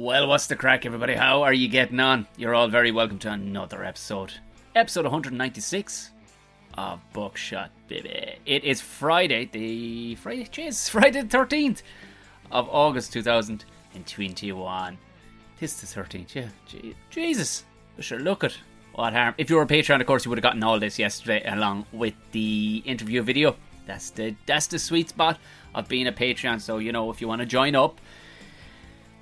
Well, what's the crack, everybody? How are you getting on? You're all very welcome to another episode. Episode 196 of Buckshot, baby. It is Friday the 13th of August 2021. This is the 13th, yeah. Jesus. Sure, look at what harm. If you were a Patreon, of course, you would have gotten all this yesterday along with the interview video. That's the sweet spot of being a Patreon. So, you know, if you want to join up,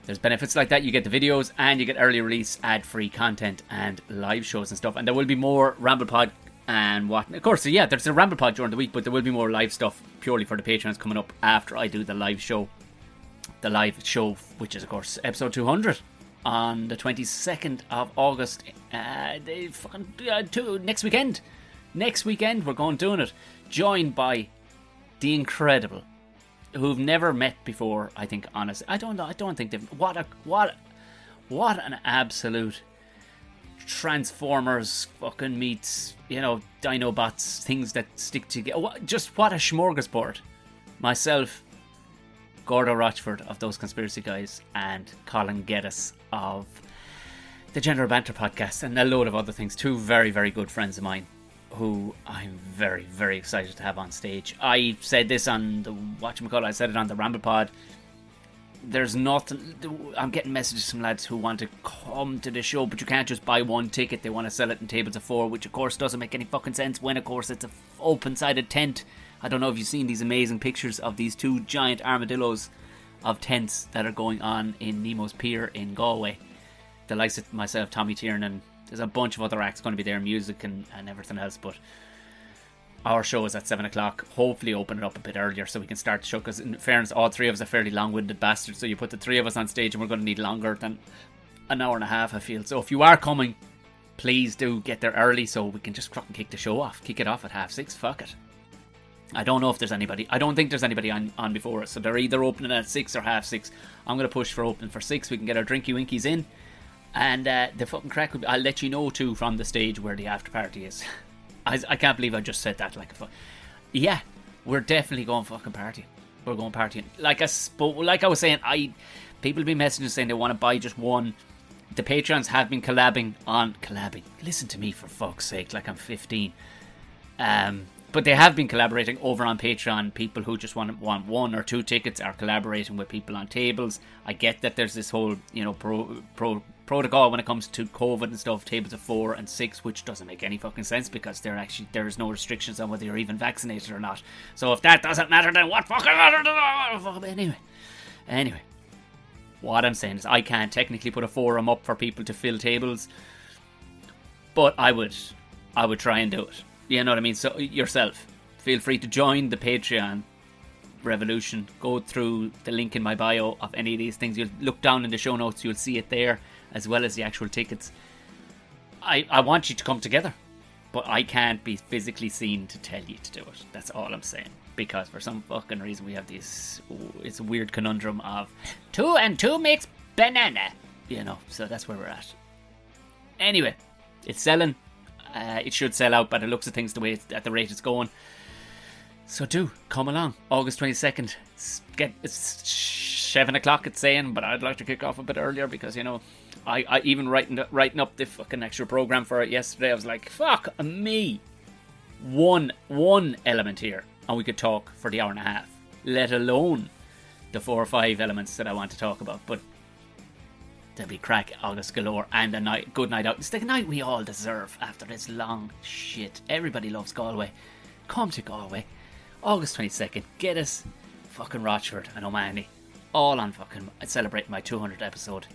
there's benefits like that. You get the videos and you get early release, ad-free content and live shows and stuff. And there will be more RamblePod and what. Of course, yeah, there's a RamblePod during the week, but there will be more live stuff purely for the Patreons coming up after I do the live show. The live show, which is, of course, episode 200 on the 22nd of August. Next weekend. Next weekend, we're going doing it. Joined by the incredible, who've never met before, I think, honestly. I don't think they've... What an absolute Transformers fucking meets, you know, Dinobots, things that stick together. Just what a smorgasbord. Myself, Gordo Rochford of Those Conspiracy Guys, and Colin Geddes of the General Banter Podcast, and a load of other things. Two very, very good friends of mine, who I'm very, very excited to have on stage. I said this on the whatchamacallit, I said it on the RamblePod. There's nothing... I'm getting messages from lads who want to come to the show, but you can't just buy one ticket. They want to sell it in tables of four, which of course doesn't make any fucking sense when, of course, it's an open-sided tent. I don't know if you've seen these amazing pictures of these two giant armadillos of tents that are going on in Nemo's Pier in Galway. The likes of myself, Tommy Tiernan. There's a bunch of other acts going to be there, music and everything else, but our show is at 7 o'clock. Hopefully open it up a bit earlier so we can start the show, because in fairness, all three of us are fairly long-winded bastards, so you put the three of us on stage and we're going to need longer than an hour and a half, I feel. So if you are coming, please do get there early so we can just kick the show off. Kick it off at 6:30. Fuck it. I don't know if there's anybody. I don't think there's anybody on before us, so they're either opening at 6 or 6:30. I'm going to push for opening for 6. We can get our drinky winkies in. And the fucking crack would be, I'll let you know too from the stage where the after party is. I can't believe I just said that like a yeah, we're definitely going fucking partying. We're going partying. Like I was saying, people have been messaging saying they want to buy just one. The Patreons have been collabing. Listen to me, for fuck's sake, like I'm 15. But they have been collaborating over on Patreon. People who just want one or two tickets are collaborating with people on tables. I get that there's this whole, you know, protocol when it comes to COVID and stuff, tables of 4 and 6, which doesn't make any fucking sense because there is no restrictions on whether you're even vaccinated or not. So if that doesn't matter, then what fucking matter? Anyway, what I'm saying is I can't technically put a forum up for people to fill tables, but I would try and do it. You know what I mean? So yourself, feel free to join the Patreon revolution. Go through the link in my bio of any of these things. You'll look down in the show notes, you'll see it there, as well as the actual tickets. I want you to come together, but I can't be physically seen to tell you to do it. That's all I'm saying. Because for some fucking reason we have this, it's a weird conundrum of 2 and 2 makes banana. You know, so that's where we're at. Anyway, it's selling. It should sell out by the looks of things, at the rate it's going. So do come along. August 22nd. It's 7 o'clock it's saying, but I'd like to kick off a bit earlier because, you know, I even writing up the fucking extra program for it yesterday, I was like, fuck me. One element here and we could talk for the hour and a half, let alone the 4 or 5 elements that I want to talk about. But there'll be crack, August galore, and a good night out. It's the night we all deserve after this long shit. Everybody loves Galway. Come to Galway. August 22nd. Get us fucking Rochford and O'Mahony all on fucking celebrating my 200th episode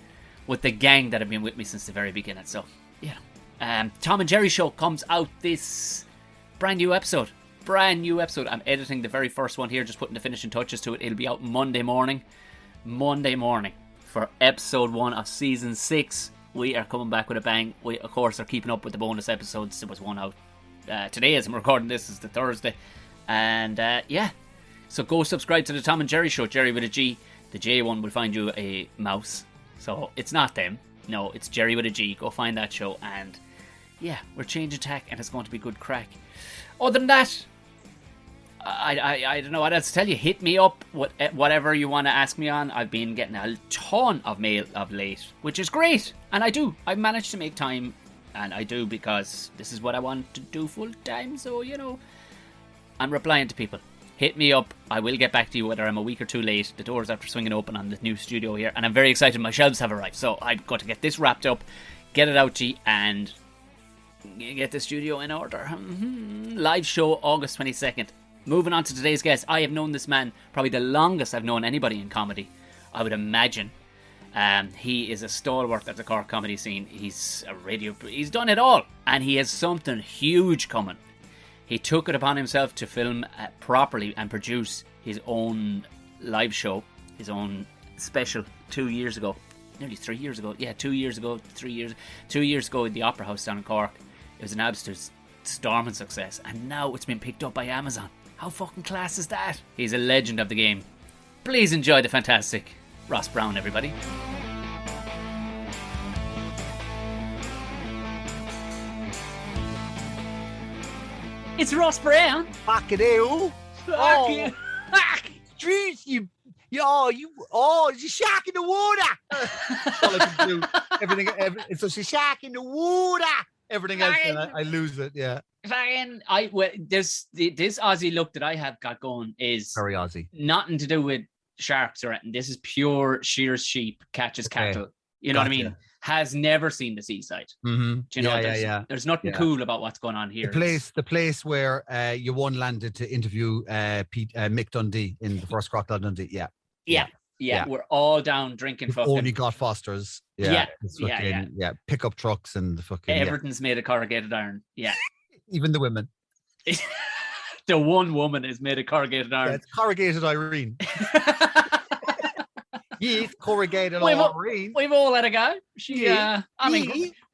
with the gang that have been with me since the very beginning. So, you know. Tom and Jerry show comes out this brand new episode. I'm editing the very first one here, just putting the finishing touches to it. It'll be out Monday morning. For episode 1 of season 6, we are coming back with a bang. We, of course, are keeping up with the bonus episodes. There was one out today as I'm recording this, is the Thursday. And yeah, so go subscribe to the Tom and Jerry show, Jerry with a G. The J one will find you a mouse. So it's not them. No, it's Jerry with a G. Go find that show. And yeah, we're changing tack and it's going to be good crack. Other than that, I don't know what else to tell you. Hit me up, whatever you want to ask me on. I've been getting a ton of mail of late, which is great. And I've managed to make time, and I do because this is what I want to do full time. So, I'm replying to people. Hit me up. I will get back to you whether I'm a week or two late. The doors after swinging open on the new studio here, and I'm very excited. My shelves have arrived, so I've got to get this wrapped up, get it out to you, and get the studio in order. Live show August 22nd. Moving on to today's guest. I have known this man probably the longest I've known anybody in comedy, I would imagine. He is a stalwart of the Cork comedy scene. He's he's done it all, and he has something huge coming. He took it upon himself to film properly and produce his own live show, his own special 2 years ago. Nearly 3 years ago. Yeah, 2 years ago, 3 years. 2 years ago at the Opera House down in Cork. It was an absolute storming success, and now it's been picked up by Amazon. How fucking class is that? He's a legend of the game. Please enjoy the fantastic Ross Browne, everybody. It's Ross Browne. Fuck it, ew. Oh, Jeez, there's a shark in the water. That's all I can do. Everything, it's just a shark in the water. Everything else, I lose it. Yeah. This Aussie look that I have got going is very Aussie. Nothing to do with sharks or anything. This is pure shears sheep, catches cattle. You know what I mean? Has never seen the seaside. Mm-hmm. Do you know? There's nothing cool about what's going on here. The place where you landed to interview Mick Dundee in the first Crocodile Dundee. Yeah. We're all down drinking. Only got Fosters. Yeah. Pickup trucks and the fucking. Everything's made of corrugated iron. Yeah. Even the women. The one woman is made of corrugated iron. Yeah, it's corrugated Irene. Yes, corrugated Irene. We've all had a go.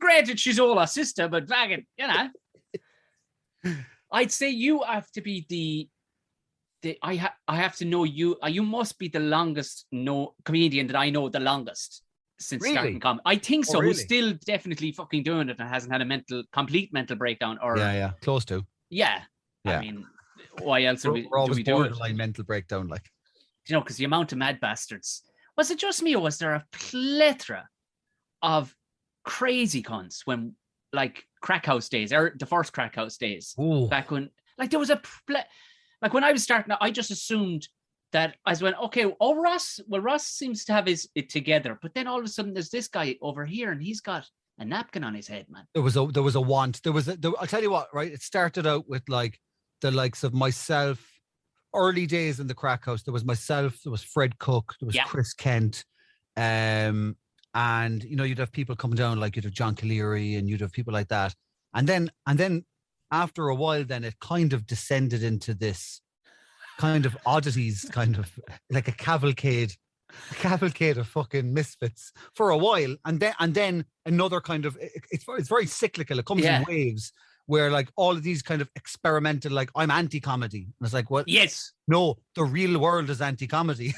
Granted, she's all our sister, but fucking, I'd say you have to be I have to know you. You must be the longest comedian that I know the longest since starting comedy. I think so. Who's still definitely fucking doing it and hasn't had a complete mental breakdown or close to. Yeah. I mean, why else we're always do we do borderline mental breakdown, like because the amount of mad bastards. Was it just me, or was there a plethora of crazy cunts when, like, Crack House days, or the first Crack House days, back when, like, there was like, when I was starting, I just assumed that I went, okay, Ross seems to have it together, but then all of a sudden there's this guy over here, and he's got a napkin on his head, man. There was a want. I'll tell you what, right? It started out with, like, the likes of myself. Early days in the Crack House, there was myself, there was Fred Cook, there was Chris Kent, and you'd have people coming down, like you'd have John Calleary, and you'd have people like that, and then after a while, then it kind of descended into this kind of oddities, kind of like a cavalcade of fucking misfits for a while, and then another kind of it's very cyclical. It comes in waves. Where, like, all of these kind of experimental, like, I'm anti-comedy. And it's like, what? Yes. No, the real world is anti-comedy.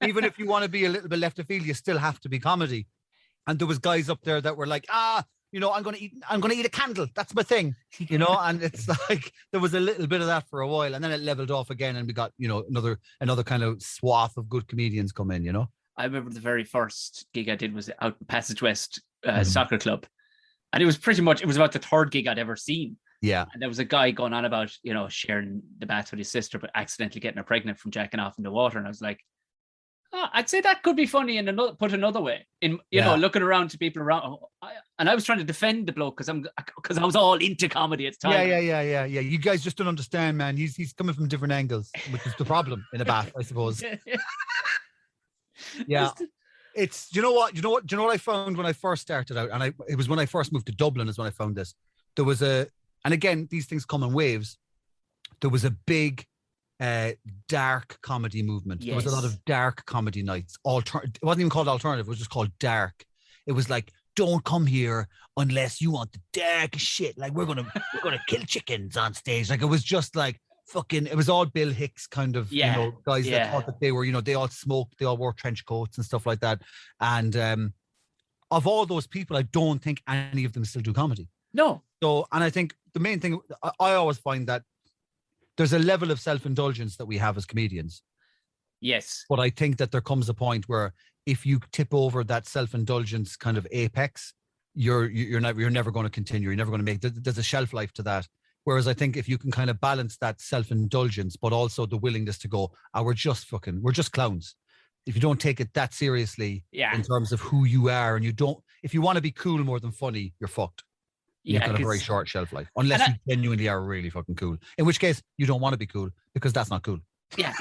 Even if you want to be a little bit left of field, you still have to be comedy. And there was guys up there that were like, I'm going to eat a candle. That's my thing. And it's like, there was a little bit of that for a while. And then it leveled off again. And we got, another kind of swath of good comedians come in, I remember the very first gig I did was out in Passage West Soccer Club. And it was about the third gig I'd ever seen. Yeah. And there was a guy going on about, sharing the bath with his sister, but accidentally getting her pregnant from jacking off in the water. And I was like, I'd say that could be funny put another way. Looking around to people around. And I was trying to defend the bloke because I was all into comedy at the time. Yeah. You guys just don't understand, man. He's coming from different angles, which is the problem in a bath, I suppose. Yeah. It's, do you know what I found when I first started out? And it was when I first moved to Dublin is when I found this. There was and again, these things come in waves. There was a big dark comedy movement. Yes. There was a lot of dark comedy nights. It wasn't even called alternative. It was just called dark. It was like, don't come here unless you want the darkest shit. Like, we're gonna kill chickens on stage. Like, it was just like, fucking, it was all Bill Hicks kind of guys that thought that they were, they all smoked, they all wore trench coats and stuff like that. And of all those people, I don't think any of them still do comedy. No. So, and I think the main thing, I always find that there's a level of self-indulgence that we have as comedians. Yes. But I think that there comes a point where if you tip over that self-indulgence kind of apex, you're never going to continue. You're never going to make, there's a shelf life to that. Whereas I think if you can kind of balance that self-indulgence, but also the willingness to go, we're just clowns. If you don't take it that seriously in terms of who you are, and if you want to be cool more than funny, you're fucked. You've got a very short shelf life, unless you genuinely are really fucking cool. In which case, you don't want to be cool because that's not cool. Yeah.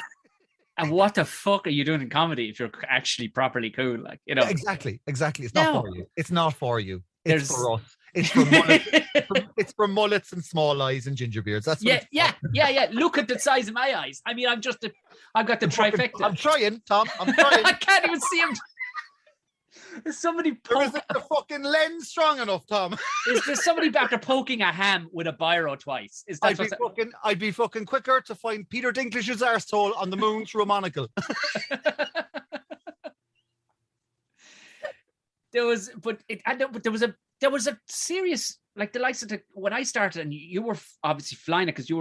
And what the fuck are you doing in comedy if you're actually properly cool? Like, you know. Yeah, exactly. It's not for you. It's not for you. It's for us. It's for mullets. It's for mullets and small eyes and ginger beards. That's what yeah. Look at the size of my eyes. I mean, I've got the trifecta. I'm trying, Tom. I'm trying. I can't even see him. Is somebody isn't the fucking lens strong enough, Tom? Is there somebody back there poking a ham with a biro twice? Is that I'd be fucking quicker to find Peter Dinklage's arsehole on the moon through a monocle. There was a serious, like, the likes of when I started, and you were obviously flying it because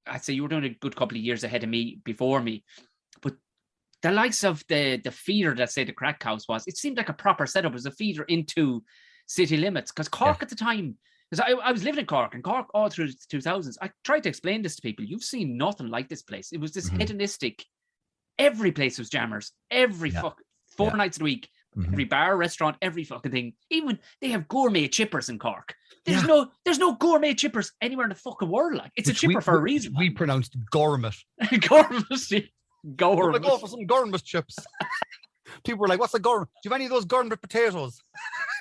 I'd say you were doing a good couple of years ahead of me, before me, but the likes of the feeder that, say, the Crack House was, it seemed like a proper setup. It was a feeder into city limits, because Cork at the time, because I was living in Cork, and Cork all through the 2000s, I tried to explain this to people. You've seen nothing like this place. It was this hedonistic, every place was jammers, every four nights a week, every bar, restaurant, every fucking thing. Even they have gourmet chippers in Cork. There's no gourmet chippers anywhere in the fucking world. Like, it's a chipper for a reason. We pronounced gourmet. Gourmet. I'm gonna go for some gourmet chips. People were like, "What's a gourmet? Do you have any of those gourmet potatoes?"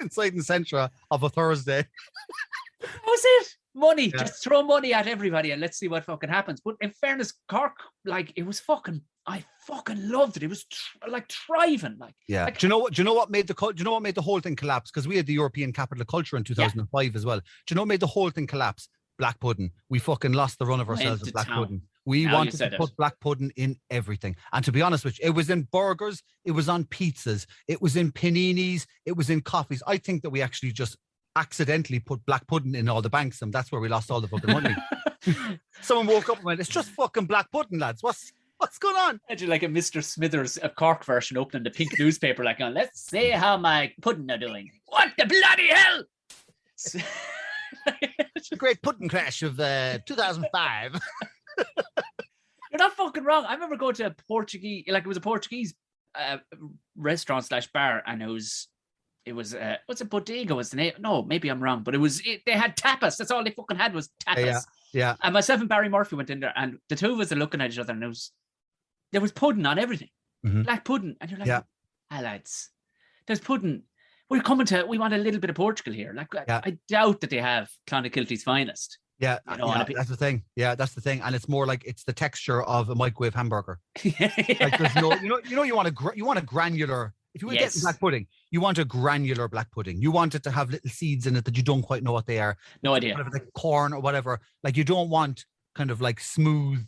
Inside in Centra of a Thursday. That was it. Money. Yeah. Just throw money at everybody and let's see what fucking happens. But in fairness, Cork, like, it was fucking, I fucking loved it. It was like thriving. Like, yeah. Do you know what made the whole thing collapse? Because we had the European Capital of Culture in 2005 as well. Do you know what made the whole thing collapse? Black pudding. We fucking lost the run of ourselves with black pudding. We wanted to put black pudding in everything. And to be honest with you, it was in burgers, it was on pizzas, it was in paninis, it was in coffees. I think that we actually just accidentally put black pudding in all the banks, and that's where we lost all the fucking money. Someone woke up and went, "It's just fucking black pudding, lads. What's going on?" Imagine like a Mr. Smithers, a Cork version, opening the pink newspaper, like, let's see how my pudding are doing. What the bloody hell? It's a great pudding crash of 2005. You're not fucking wrong. I remember going to a Portuguese restaurant / bar, and it was what's a bodega was the name? No, maybe I'm wrong, but they had tapas. That's all they fucking had was tapas. Yeah. And myself and Barry Murphy went in there, and the two of us are looking at each other, and there was pudding on everything, black pudding, and you're like, lads, there's pudding. We want a little bit of Portugal here. Like, I doubt that they have Clonakilty's finest. Yeah, that's the thing. Yeah, that's the thing, and it's more like it's the texture of a microwave hamburger. Like, there's no, you want a granular. If you were getting black pudding, you want a granular black pudding. You want it to have little seeds in it that you don't quite know what they are. No idea. Kind of like corn or whatever. Like, you don't want kind of like smooth,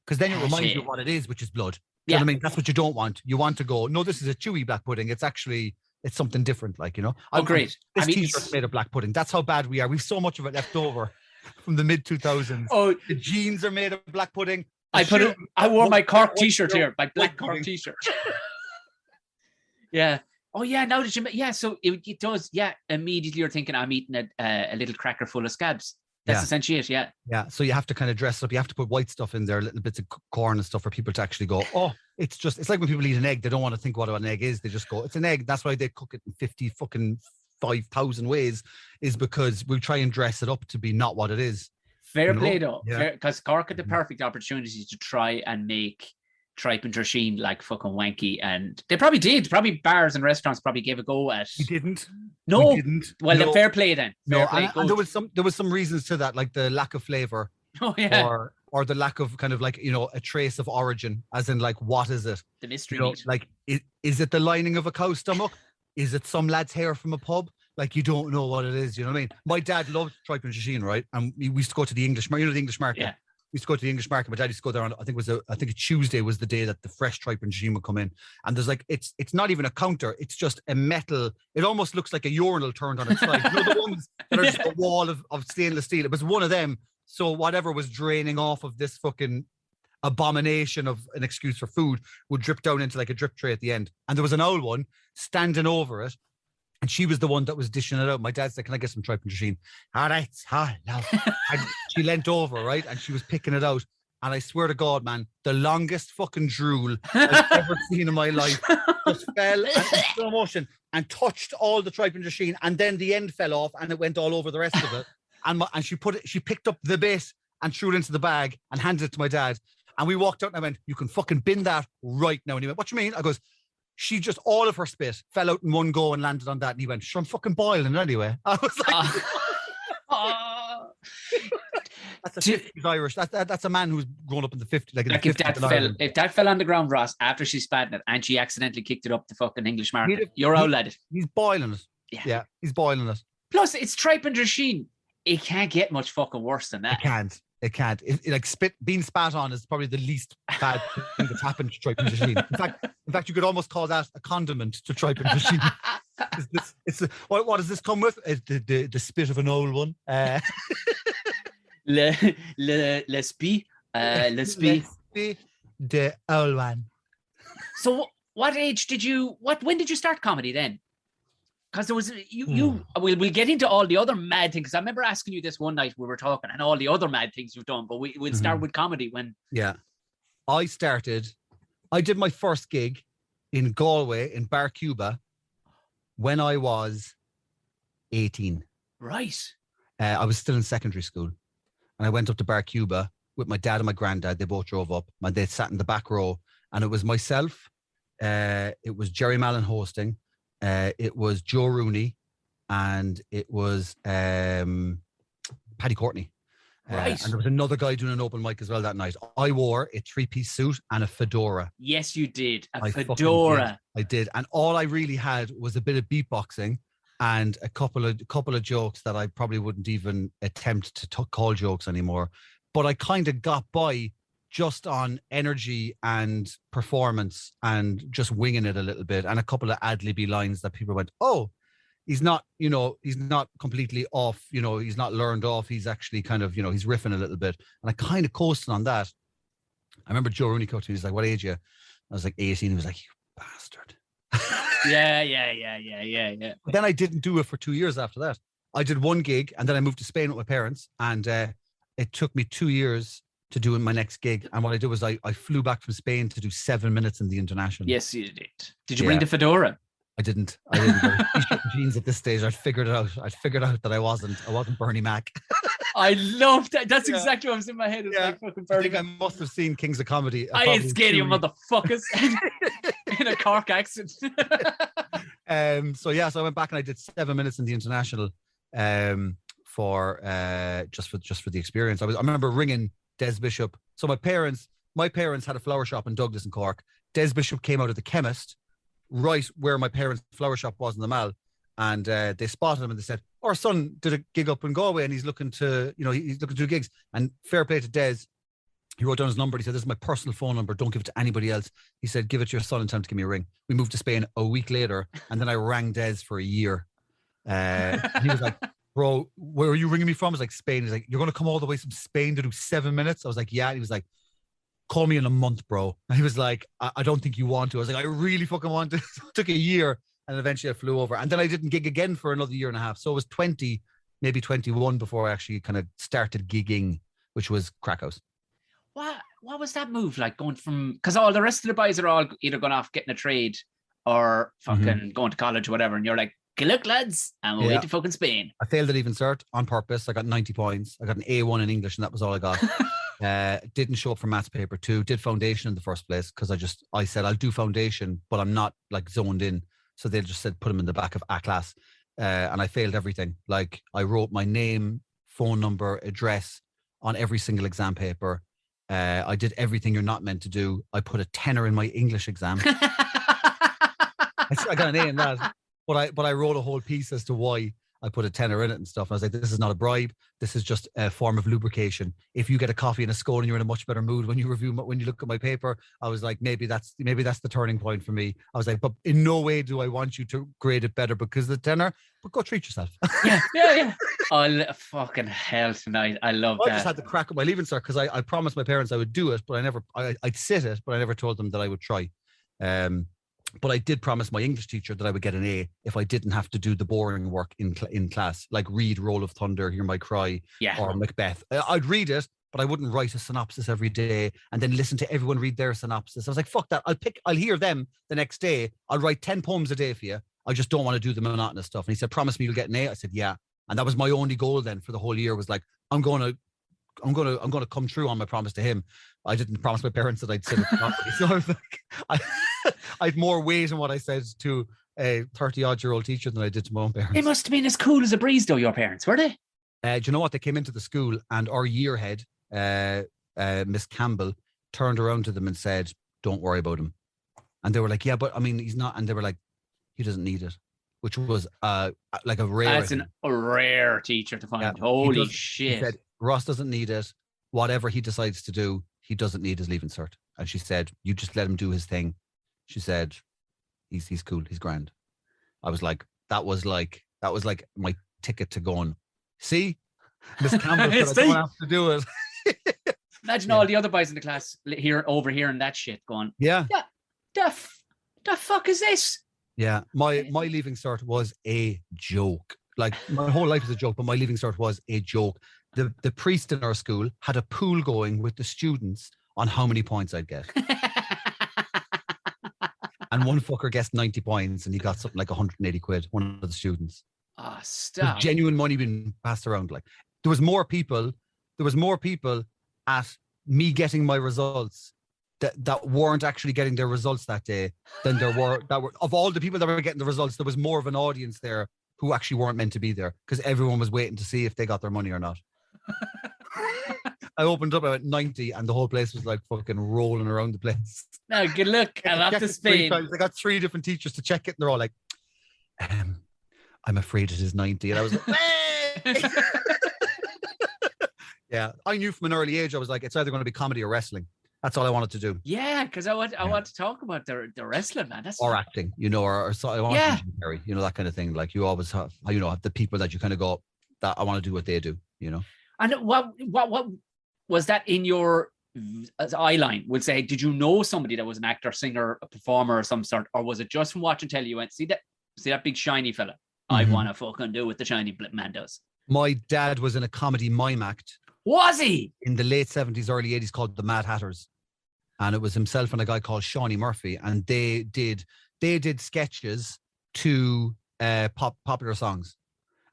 because then it reminds you of what it is, which is blood. You know what I mean? That's what you don't want. You want to go, no, this is a chewy black pudding. It's something different. Like, you know. Oh, great. This t-shirt's made of black pudding. That's how bad we are. We've so much of it left over from the mid 2000s. Oh, the jeans are made of black pudding. I wore my Cork t-shirt here, my black Cork t-shirt. Yeah. Oh yeah. Now that you, so it does. Yeah. Immediately you're thinking, I'm eating a little cracker full of scabs. That's essentially it. Yeah. Yeah. So you have to kind of dress up. You have to put white stuff in there, little bits of corn and stuff for people to actually go, oh, it's like when people eat an egg, they don't want to think what an egg is. They just go, it's an egg. That's why they cook it in 50 fucking 5,000 ways, is because we try and dress it up to be not what it is. Fair play though. Because Cork had the perfect opportunity to try and make tripe and Drasheen like fucking wanky, and they probably did. Probably bars and restaurants probably gave a go at. We didn't. No. We didn't. Well, the fair play then. Fair play, and there was some reasons to that, like the lack of flavor. Oh yeah. Or the lack of kind of like, you know, a trace of origin, as in like, what is it? The mystery meat. Like, is it the lining of a cow's stomach? Is it some lad's hair from a pub? Like, you don't know what it is. You know what I mean? My dad loved tripe and Drasheen, right? And we used to go to the English market. You know the English market? Yeah. We used to go to the English market. My dad used to go there on, I think a Tuesday was the day that the fresh tripe and Drasheen would come in. And there's like, it's not even a counter. It's just a metal. It almost looks like a urinal turned on its side. You know, the ones that are just a wall of stainless steel. It was one of them So whatever was draining off of this fucking abomination of an excuse for food would drip down into like a drip tray at the end. And there was an old one standing over it. And she was the one that was dishing it out. My dad said, can I get some tripe and dressing? All right. And she leant over, right? And she was picking it out. And I swear to God, man, the longest fucking drool I've ever seen in my life just fell in slow motion and touched all the tripe and dressing. And then the end fell off and it went all over the rest of it. And she picked up the bit and threw it into the bag and handed it to my dad. And we walked out and I went, you can fucking bin that right now. And he went, what do you mean? I goes, she just, all of her spit fell out in one go and landed on that. And he went, sure, I'm fucking boiling it anyway. I was like, that's a 50s Irish. That's a man who's grown up in the 50s. Like if that fell on the ground, Ross, after she spat in it and she accidentally kicked it up the fucking English market, you're out at it. He's boiling it. Yeah, he's boiling it. Plus, it's tripe and dressing. It can't get much fucking worse than that. It can't. Being spat on is probably the least bad thing that's happened to tripe and dressing. In fact, you could almost call that a condiment to tripe and dressing. What does this come with? The spit of an old one. Le spit. The old one. So, what age did you? When did you start comedy then? Because there was we'll get into all the other mad things. I remember asking you this one night we were talking, and all the other mad things you've done. But we'll start with comedy when. Yeah, I did my first gig in Galway in Bar Cuba when I was 18. Right. I was still in secondary school, and I went up to Bar Cuba with my dad and my granddad. They both drove up, and they sat in the back row, and it was myself. It was Jerry Mallon hosting. It was Joe Rooney, and it was Paddy Courtney. Right. And there was another guy doing an open mic as well that night. I wore a 3-piece suit and a fedora. Yes, you did. A fedora. I did. And all I really had was a bit of beatboxing and a couple of jokes that I probably wouldn't even attempt to call jokes anymore. But I kind of got by just on energy and performance and just winging it a little bit, and a couple of ad-libby lines that people went, oh, he's not completely off, he's not learned off, he's actually kind of, he's riffing a little bit. And I kind of coasted on that. I remember Joe Rooney came to me, he's like, what age are you? I was like 18. He was like, you bastard. Yeah. But then I didn't do it for 2 years after that. I did one gig and then I moved to Spain with my parents, and it took me 2 years to do my next gig. And what I did was I flew back from Spain to do 7 minutes in the International. Yes, you did. Did you bring the fedora? I didn't. T-shirt and jeans at this stage. I'd figured out that I wasn't Bernie Mac. I love that. That's exactly what was in my head. Like fucking Bernie. I think I must have seen Kings of Comedy. I ain't scared of you motherfuckers. In a Cork accent. So I went back and I did 7 minutes in the International for just for the experience. I remember ringing Des Bishop. So my parents had a flower shop in Douglas in Cork. Des Bishop came out of the chemist right where my parents' flower shop was in the Mall, and they spotted him and they said, our son did a gig up in Galway and he's looking to do gigs. And fair play to Des, he wrote down his number. He said, this is my personal phone number, don't give it to anybody else. He said, give it to your son and tell him to give me a ring. We moved to Spain a week later, and then I rang Des for a year. He was like, bro, where are you ringing me from? I was like, Spain. He's like, you're going to come all the way from Spain to do 7 minutes? I was like, yeah. And he was like, call me in a month, bro. And he was like, I don't think you want to. I was like, I really fucking want to. It took a year, and eventually I flew over. And then I didn't gig again for another year and a half. So it was 20, maybe 21 before I actually kind of started gigging, which was Krakow's. What was that move like, going from, because all the rest of the boys are all either going off getting a trade or fucking going to college or whatever, and you're like, good luck, lads, and we'll wait to fucking Spain. I failed at even cert on purpose. I got 90 points. I got an A1 in English, and that was all I got. Didn't show up for maths paper 2. Did foundation in the first place because I said I'll do foundation, but I'm not like zoned in. So they just said put him in the back of A class, and I failed everything. Like, I wrote my name, phone number, address on every single exam paper. I did everything you're not meant to do. I put a 10er in my English exam. I got an A in that, but I wrote a whole piece as to why. I put a tenner in it and stuff. And I was like, this is not a bribe. This is just a form of lubrication. If you get a coffee and a scone and you're in a much better mood when you when you look at my paper, I was like, maybe that's the turning point for me. I was like, but in no way do I want you to grade it better because of the tenner, but go treat yourself. Yeah. Oh, fucking hell tonight. I love that. I just had to crack up my Leaving Cert because I promised my parents I would do it, but I'd sit it, but I never told them that I would try. But I did promise my English teacher that I would get an A if I didn't have to do the boring work in class, like read Roll of Thunder, Hear My Cry, or Macbeth. I'd read it, but I wouldn't write a synopsis every day and then listen to everyone read their synopsis. I was like, fuck that. I'll hear them the next day. I'll write 10 poems a day for you. I just don't want to do the monotonous stuff. And he said, promise me you'll get an A. I said, yeah. And that was my only goal then for the whole year, was like, I'm going to come true on my promise to him. I didn't promise my parents that I'd sit it properly. So I was like, I had more weight in what I said to a 30-odd-year-old teacher than I did to my own parents. They must have been as cool as a breeze, though, your parents, were they? Do you know what? They came into the school and our year head, Miss Campbell, turned around to them and said, don't worry about him. And they were like, yeah, but I mean, he's not. And they were like, he doesn't need it, which was like a rare. That's a rare teacher to find. Yeah, holy shit. He said, Ross doesn't need it. Whatever he decides to do, he doesn't need his Leaving Cert. And she said, you just let him do his thing. She said, he's cool, he's grand. I was like, that was like my ticket to go on. See, Miss Campbell said I don't have to do it. Imagine all the other boys in the class overhearing that shit going, the fuck is this? Yeah, my Leaving Cert was a joke. Like, my whole life is a joke, but my Leaving Cert was a joke. The priest in our school had a pool going with the students on how many points I'd get. And one fucker guessed 90 points and he got something like 180 quid, one of the students. Ah, stop. Genuine money being passed around. Like, there was more people at me getting my results that weren't actually getting their results that day than there were of all the people that were getting the results. There was more of an audience there who actually weren't meant to be there because everyone was waiting to see if they got their money or not. I opened up at 90 and the whole place was like fucking rolling around the place. No, good luck. And after Spain. I got 3 different teachers to check it and they're all like, I'm afraid it is 90. And I was like, hey! Yeah, I knew from an early age, I was like, it's either going to be comedy or wrestling. That's all I wanted to do. Yeah, because I want to talk about the wrestling, man. That's or acting, you know, or I want to be, you know, that kind of thing. Like, you always have, you know, the people that you kind of go, that I want to do what they do, you know. And what was that in your eye line? Would say, did you know somebody that was an actor, singer, a performer, or some sort, or was it just from watching telly? You went, see that big shiny fella? I want to fucking do what the shiny man does. My dad was in a comedy mime act. Was he? In the late 70s, early 80s, called the Mad Hatters. And it was himself and a guy called Shawnee Murphy. And they did sketches to popular songs.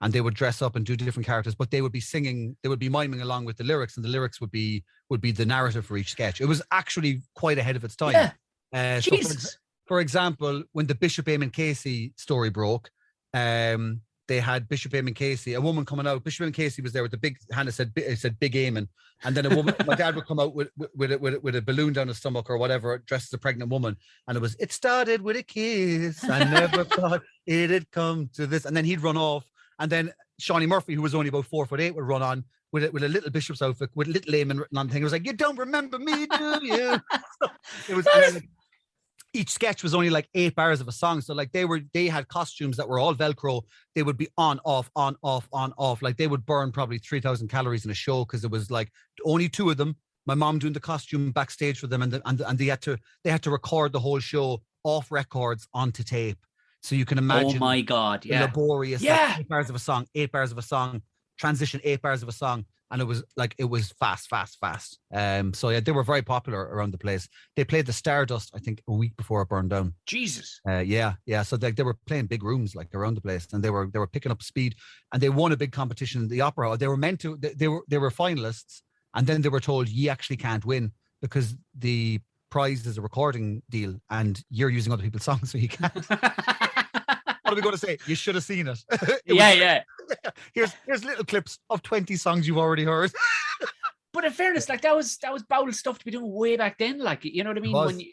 And they would dress up and do different characters, but they would be singing, they would be miming along with the lyrics, and the lyrics would be the narrative for each sketch. It was actually quite ahead of its time. Yeah. So for example, when the Bishop Eamon Casey story broke, they had Bishop Eamon Casey, a woman coming out. Bishop Eamon Casey was there with the big, Hannah said Big Eamon. And then a woman, my dad would come out with a balloon down his stomach or whatever, dressed as a pregnant woman. And it started with a kiss. I never thought it'd come to this. And then he'd run off. And then Shawnee Murphy, who was only about 4'8", would run on with a little Bishop's outfit, with a little Eamon written on the thing. It was like, you don't remember me, do you? It was... Each sketch was only like 8 bars of a song. So like they had costumes that were all Velcro. They would be on, off, on, off, on, off. Like they would burn probably 3,000 calories in a show because it was like only 2 of them. My mom doing the costume backstage for them, and they had to record the whole show off records onto tape. So you can imagine. Oh my God! Yeah. Laborious. Yeah. Like 8 bars of a song, 8 bars of a song, transition 8 bars of a song. And it was fast. So yeah, they were very popular around the place. They played the Stardust, I think, a week before it burned down. Jesus. Yeah. So they were playing big rooms like around the place, and they were picking up speed. And they won a big competition in the opera. They were meant to. They were finalists, and then they were told, "You actually can't win because the prize is a recording deal, and you're using other people's songs, so you can't." What are we going to say? You should have seen it. Yeah. Here's little clips of 20 songs you've already heard. But in fairness, like that was bowel stuff to be doing way back then. Like, you know what I mean?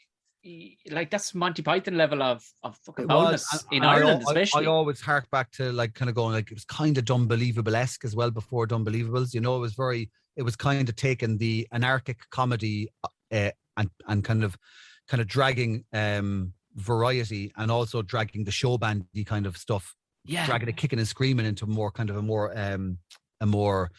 like that's Monty Python level of fucking It boldness was, in and Ireland, I especially. always hark back to like kind of going like it was kind of Dumbelievable-esque as well before Dumbelievables. You know, it was kind of taking the anarchic comedy and kind of dragging variety and also dragging the show bandy kind of stuff, dragging it kicking and screaming into more kind of a more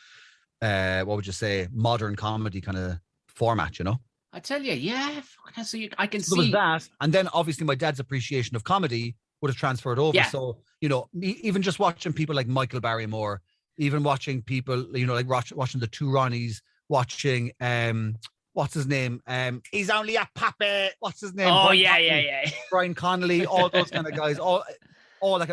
what would you say, modern comedy kind of format, you know. I tell you, yeah. So I can So there was see that, and then obviously my dad's appreciation of comedy would have transferred over. Yeah. So you know, even just watching people like Michael Barrymore, even watching people, you know, like watching the two Ronnies, watching what's his name? He's only a puppet. What's his name? Oh, Brian yeah, Connolly. yeah. Brian Connolly, all those kind of guys, all like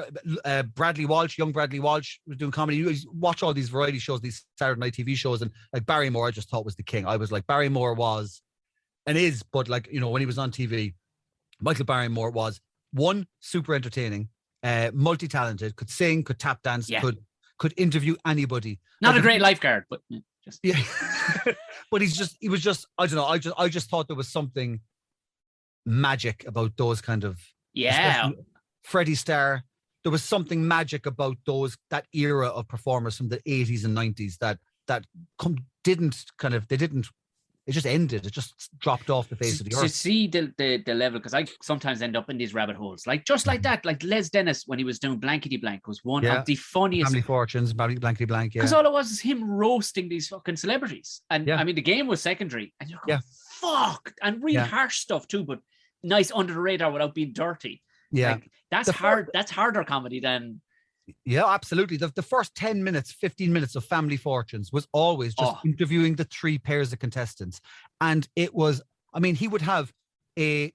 Bradley Walsh, young Bradley Walsh was doing comedy. You watch all these variety shows, these Saturday night TV shows, and like Barrymore, I just thought was the king. I was like, Barrymore was and is, but like, you know, when he was on TV, Michael Barrymore was one, super entertaining, multi-talented, could sing, could tap dance, could interview anybody. Not like, a great lifeguard, but just yeah. But he was just, I don't know, I just thought there was something magic about those kind of, Freddie Starr. There was something magic about that era of performers from the 80s and 90s it just ended. It just dropped off the face of the earth. To see the level, because I sometimes end up in these rabbit holes, like just like that. Like Les Dennis, when he was doing Blankety Blank, was one of the funniest. Family Fortunes, Blankety Blank, because all it was is him roasting these fucking celebrities, and I mean the game was secondary, and you're going, fuck, and real harsh stuff too, but nice under the radar without being dirty. Yeah, like, that's hard. That's harder comedy than. Yeah, absolutely. The first 10 minutes, 15 minutes of Family Fortunes was always just interviewing the three pairs of contestants. And it was, I mean, he would have you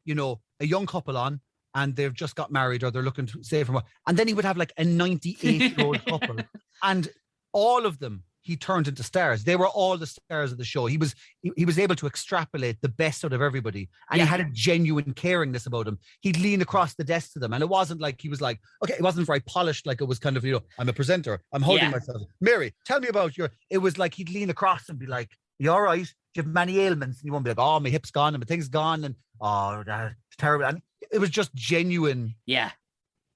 know, a young couple on and they've just got married or they're looking to save for more. And then he would have like a 98-year-old couple and all of them he turned into stars. They were all the stars of the show. He was able to extrapolate the best out of everybody. And he had a genuine caringness about him. He'd lean across the desk to them. And it wasn't like he was like, okay, it wasn't very polished. Like it was kind of, you know, I'm a presenter. I'm holding myself. Mary, tell me about it was like he'd lean across and be like, you all right? Do you have many ailments? And you won't be like, oh, my hip's gone and my thing's gone. And oh, that's terrible. And it was just genuine. Yeah.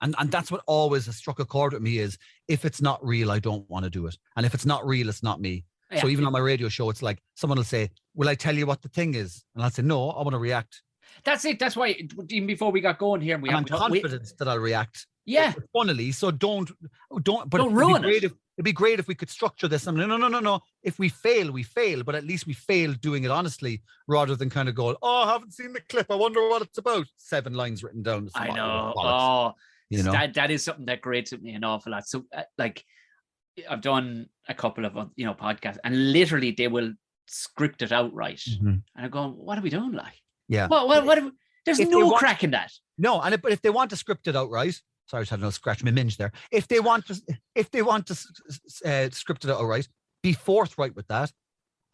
And that's what always has struck a chord with me is if it's not real, I don't want to do it. And if it's not real, it's not me. Yeah. So even on my radio show, it's like someone will say, will I tell you what the thing is? And I'll say, no, I want to react. That's it. That's why even before we got going here, I'm confident that I'll react. Yeah. Funnily. So don't ruin it. It'd be great if we could structure this. I'm like, no. If we fail, we fail. But at least we fail doing it honestly rather than kind of going, oh, I haven't seen the clip. I wonder what it's about. 7 lines written down. I know. You know, that is something that grates me an awful lot. So like I've done a couple of podcasts and literally they will script it out right. Mm-hmm. And I'm going, what are we doing? Like, what there's no crack in that. No, but if they want to script it out right, sorry, I just had no scratch my minge there. If they want to script it out right, be forthright with that.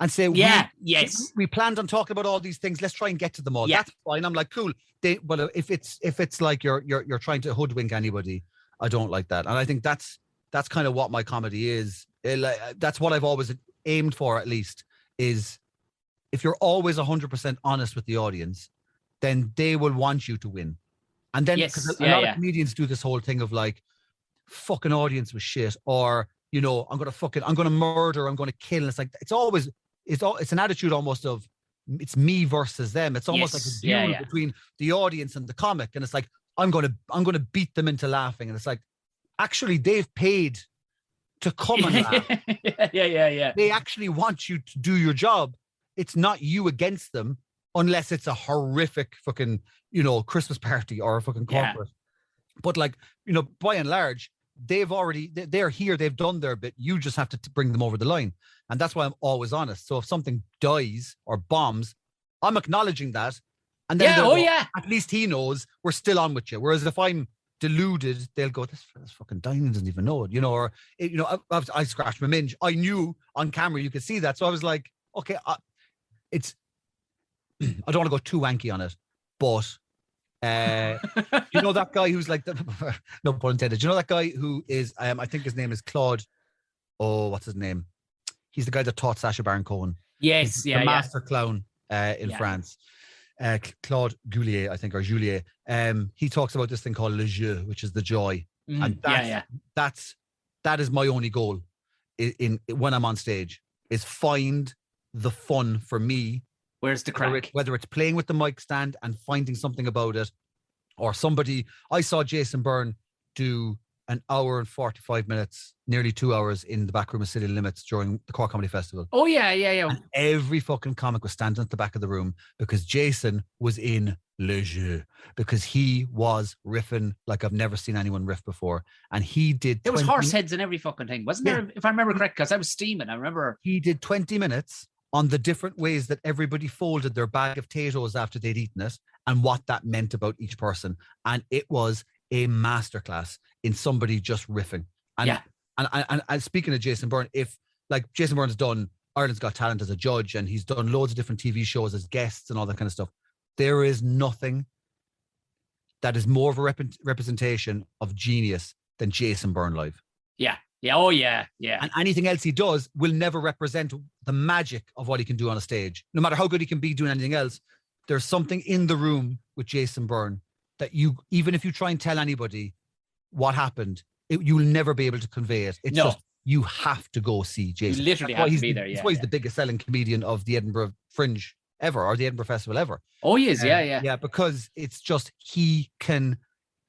And say, we planned on talking about all these things. Let's try and get to them all. Yeah. That's fine. I'm like, cool. But if it's like you're trying to hoodwink anybody, I don't like that. And I think that's kind of what my comedy is. That's what I've always aimed for, at least, is if you're always 100% honest with the audience, then they will want you to win. And then because a lot of comedians do this whole thing of like, fucking audience was shit, or you know, I'm gonna murder, I'm gonna kill. And it's like it's an attitude almost of it's me versus them. It's almost like a duel between the audience and the comic. And it's like, I'm gonna beat them into laughing. And it's like, actually, they've paid to come and laugh. Yeah. They actually want you to do your job. It's not you against them, unless it's a horrific fucking, you know, Christmas party or a fucking corporate. But like, you know, by and large, they're here, they've done their bit. You just have to bring them over the line. And that's why I'm always honest. So if something dies or bombs, I'm acknowledging that. And then at least he knows we're still on with you. Whereas if I'm deluded, they'll go, this fucking dying doesn't even know it, you know, or, you know, I scratched my minge. I knew on camera you could see that. So I was like, okay, I don't want to go too wanky on it, but you know that guy who's like no pun intended. You know that guy who is I think his name is Claude. Oh, what's his name? He's the guy that taught Sacha Baron Cohen. Yes, the master clown in France. Claude Goulier, I think, or Juliet. He talks about this thing called le jeu, which is the joy, and that is my only goal in when I'm on stage, is find the fun for me. Where's the crack? Whether it's playing with the mic stand and finding something about it, or somebody. I saw Jason Byrne do an hour and 45 minutes, nearly 2 hours in the back room of City Limits during the Cork Comedy Festival. Oh, yeah. And every fucking comic was standing at the back of the room because Jason was in le jeu, because he was riffing like I've never seen anyone riff before. And he did... There was horse heads and every fucking thing, wasn't there? If I remember correct, because I was steaming. I remember... He did 20 minutes on the different ways that everybody folded their bag of potatoes after they'd eaten it and what that meant about each person. And it was a masterclass in somebody just riffing. And speaking of Jason Byrne, if like Jason Byrne's done Ireland's Got Talent as a judge, and he's done loads of different TV shows as guests and all that kind of stuff, there is nothing that is more of a representation of genius than Jason Byrne live. Yeah. Oh, yeah. And anything else he does will never represent the magic of what he can do on a stage. No matter how good he can be doing anything else, there's something in the room with Jason Byrne that you, even if you try and tell anybody what happened, you will never be able to convey it. It's just, you have to go see Jason. You literally have to be there, That's why he's the biggest selling comedian of the Edinburgh Fringe ever, or the Edinburgh Festival ever. Oh, he is, yeah. Yeah, because it's just, he can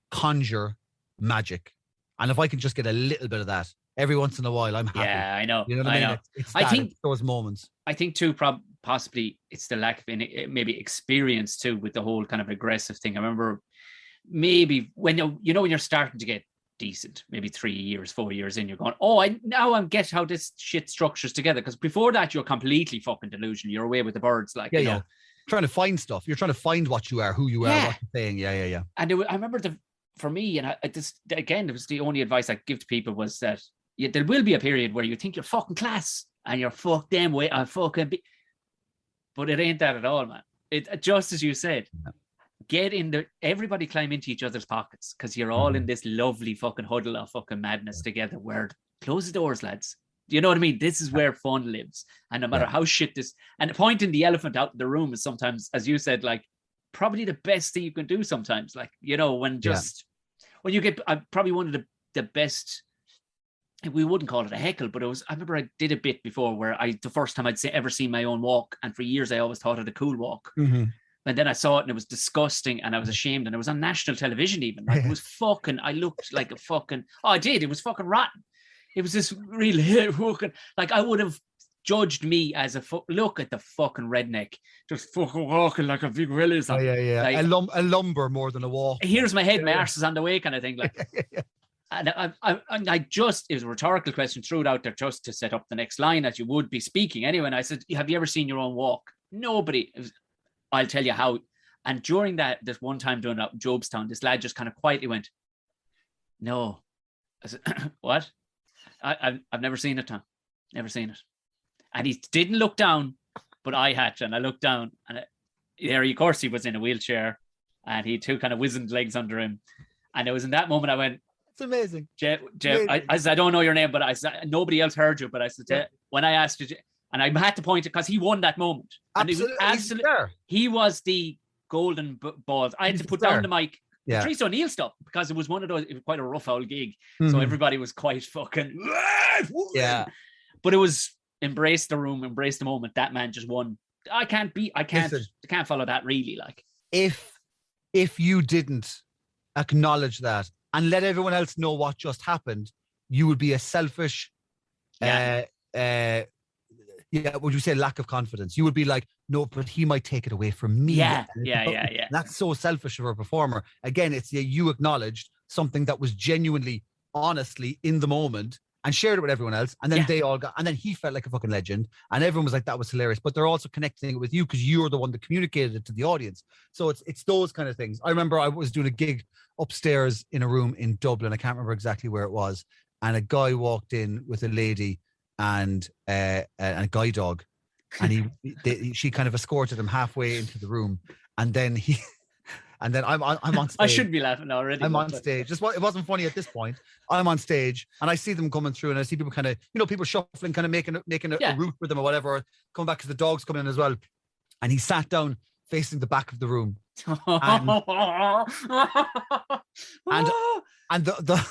conjure magic. And if I can just get a little bit of that every once in a while, I'm happy. Yeah, I know. You know what I mean? I think those moments. I think too, possibly it's the lack of maybe experience too with the whole kind of aggressive thing. I remember maybe when when you're starting to get decent, maybe 3 years, 4 years in, you're going, I'm get how this shit structures together. Because before that, you're completely fucking delusional. You're away with the birds, like you know, trying to find stuff. You're trying to find what you are, who you are, what you're saying. Yeah. And I remember for me, and it was the only advice I give to people was that there will be a period where you think you're fucking class and you're fuck them way, I fucking be, but it ain't that at all, man. It just as you said. Yeah. Get in there, everybody climb into each other's pockets, because you're all in this lovely fucking huddle of fucking madness together, where close the doors, lads. Do you know what I mean? This is where fun lives. And no matter how shit this, and pointing the elephant out in the room is sometimes, as you said, like probably the best thing you can do sometimes. Like, you know, when you get probably one of the best, we wouldn't call it a heckle, but I remember I did a bit before where the first time I'd ever seen my own walk. And for years, I always thought it a cool walk. Mm-hmm. And then I saw it and it was disgusting and I was ashamed, and it was on national television even. Like, it was fucking, I looked like a fucking, I did. It was fucking rotten. It was this really fucking, like I would have judged me as look at the fucking redneck, just fucking walking like a big willy. Oh, yeah. Like, a lumber more than a walk. Here's my head, my arse is on the way kind of thing. Like, and it was a rhetorical question, threw it out there just to set up the next line as you would be speaking. Anyway, and I said, have you ever seen your own walk? Nobody. I'll tell you how. And during this one time doing it up in Jobstown, this lad just kind of quietly went, no. I said, what? I've never seen it, Tom. Never seen it. And he didn't look down, but I had to. And I looked down, and of course, he was in a wheelchair, and he had two kind of wizened legs under him. And it was in that moment I went, it's amazing. Jeff, I said, I don't know your name, but I said, nobody else heard you. But I said, when I asked you, and I had to point it because he won that moment. Absolutely. He was the golden balls. I had to put down the mic. Yeah. Patrice O'Neill stuff, because it was one of those, it was quite a rough old gig. Mm-hmm. So everybody was quite fucking, yeah. But it was embrace the room, embrace the moment. That man just won. I can't follow that really. Like, if you didn't acknowledge that and let everyone else know what just happened, you would be a selfish, would you say lack of confidence? You would be like, no, but he might take it away from me. Yeah. That's so selfish of a performer. Again, it's you acknowledged something that was genuinely, honestly in the moment and shared it with everyone else. And then and then he felt like a fucking legend. And everyone was like, that was hilarious. But they're also connecting it with you because you're the one that communicated it to the audience. So it's those kind of things. I remember I was doing a gig upstairs in a room in Dublin. I can't remember exactly where it was. And a guy walked in with a lady and a guide dog, and she kind of escorted him halfway into the room, and then I'm on stage. I should be laughing already. I'm on stage. It wasn't funny at this point. I'm on stage and I see them coming through, and I see people kind of, people shuffling, kind of making a route for them or whatever, or coming back because the dog's coming in as well. And he sat down facing the back of the room. And the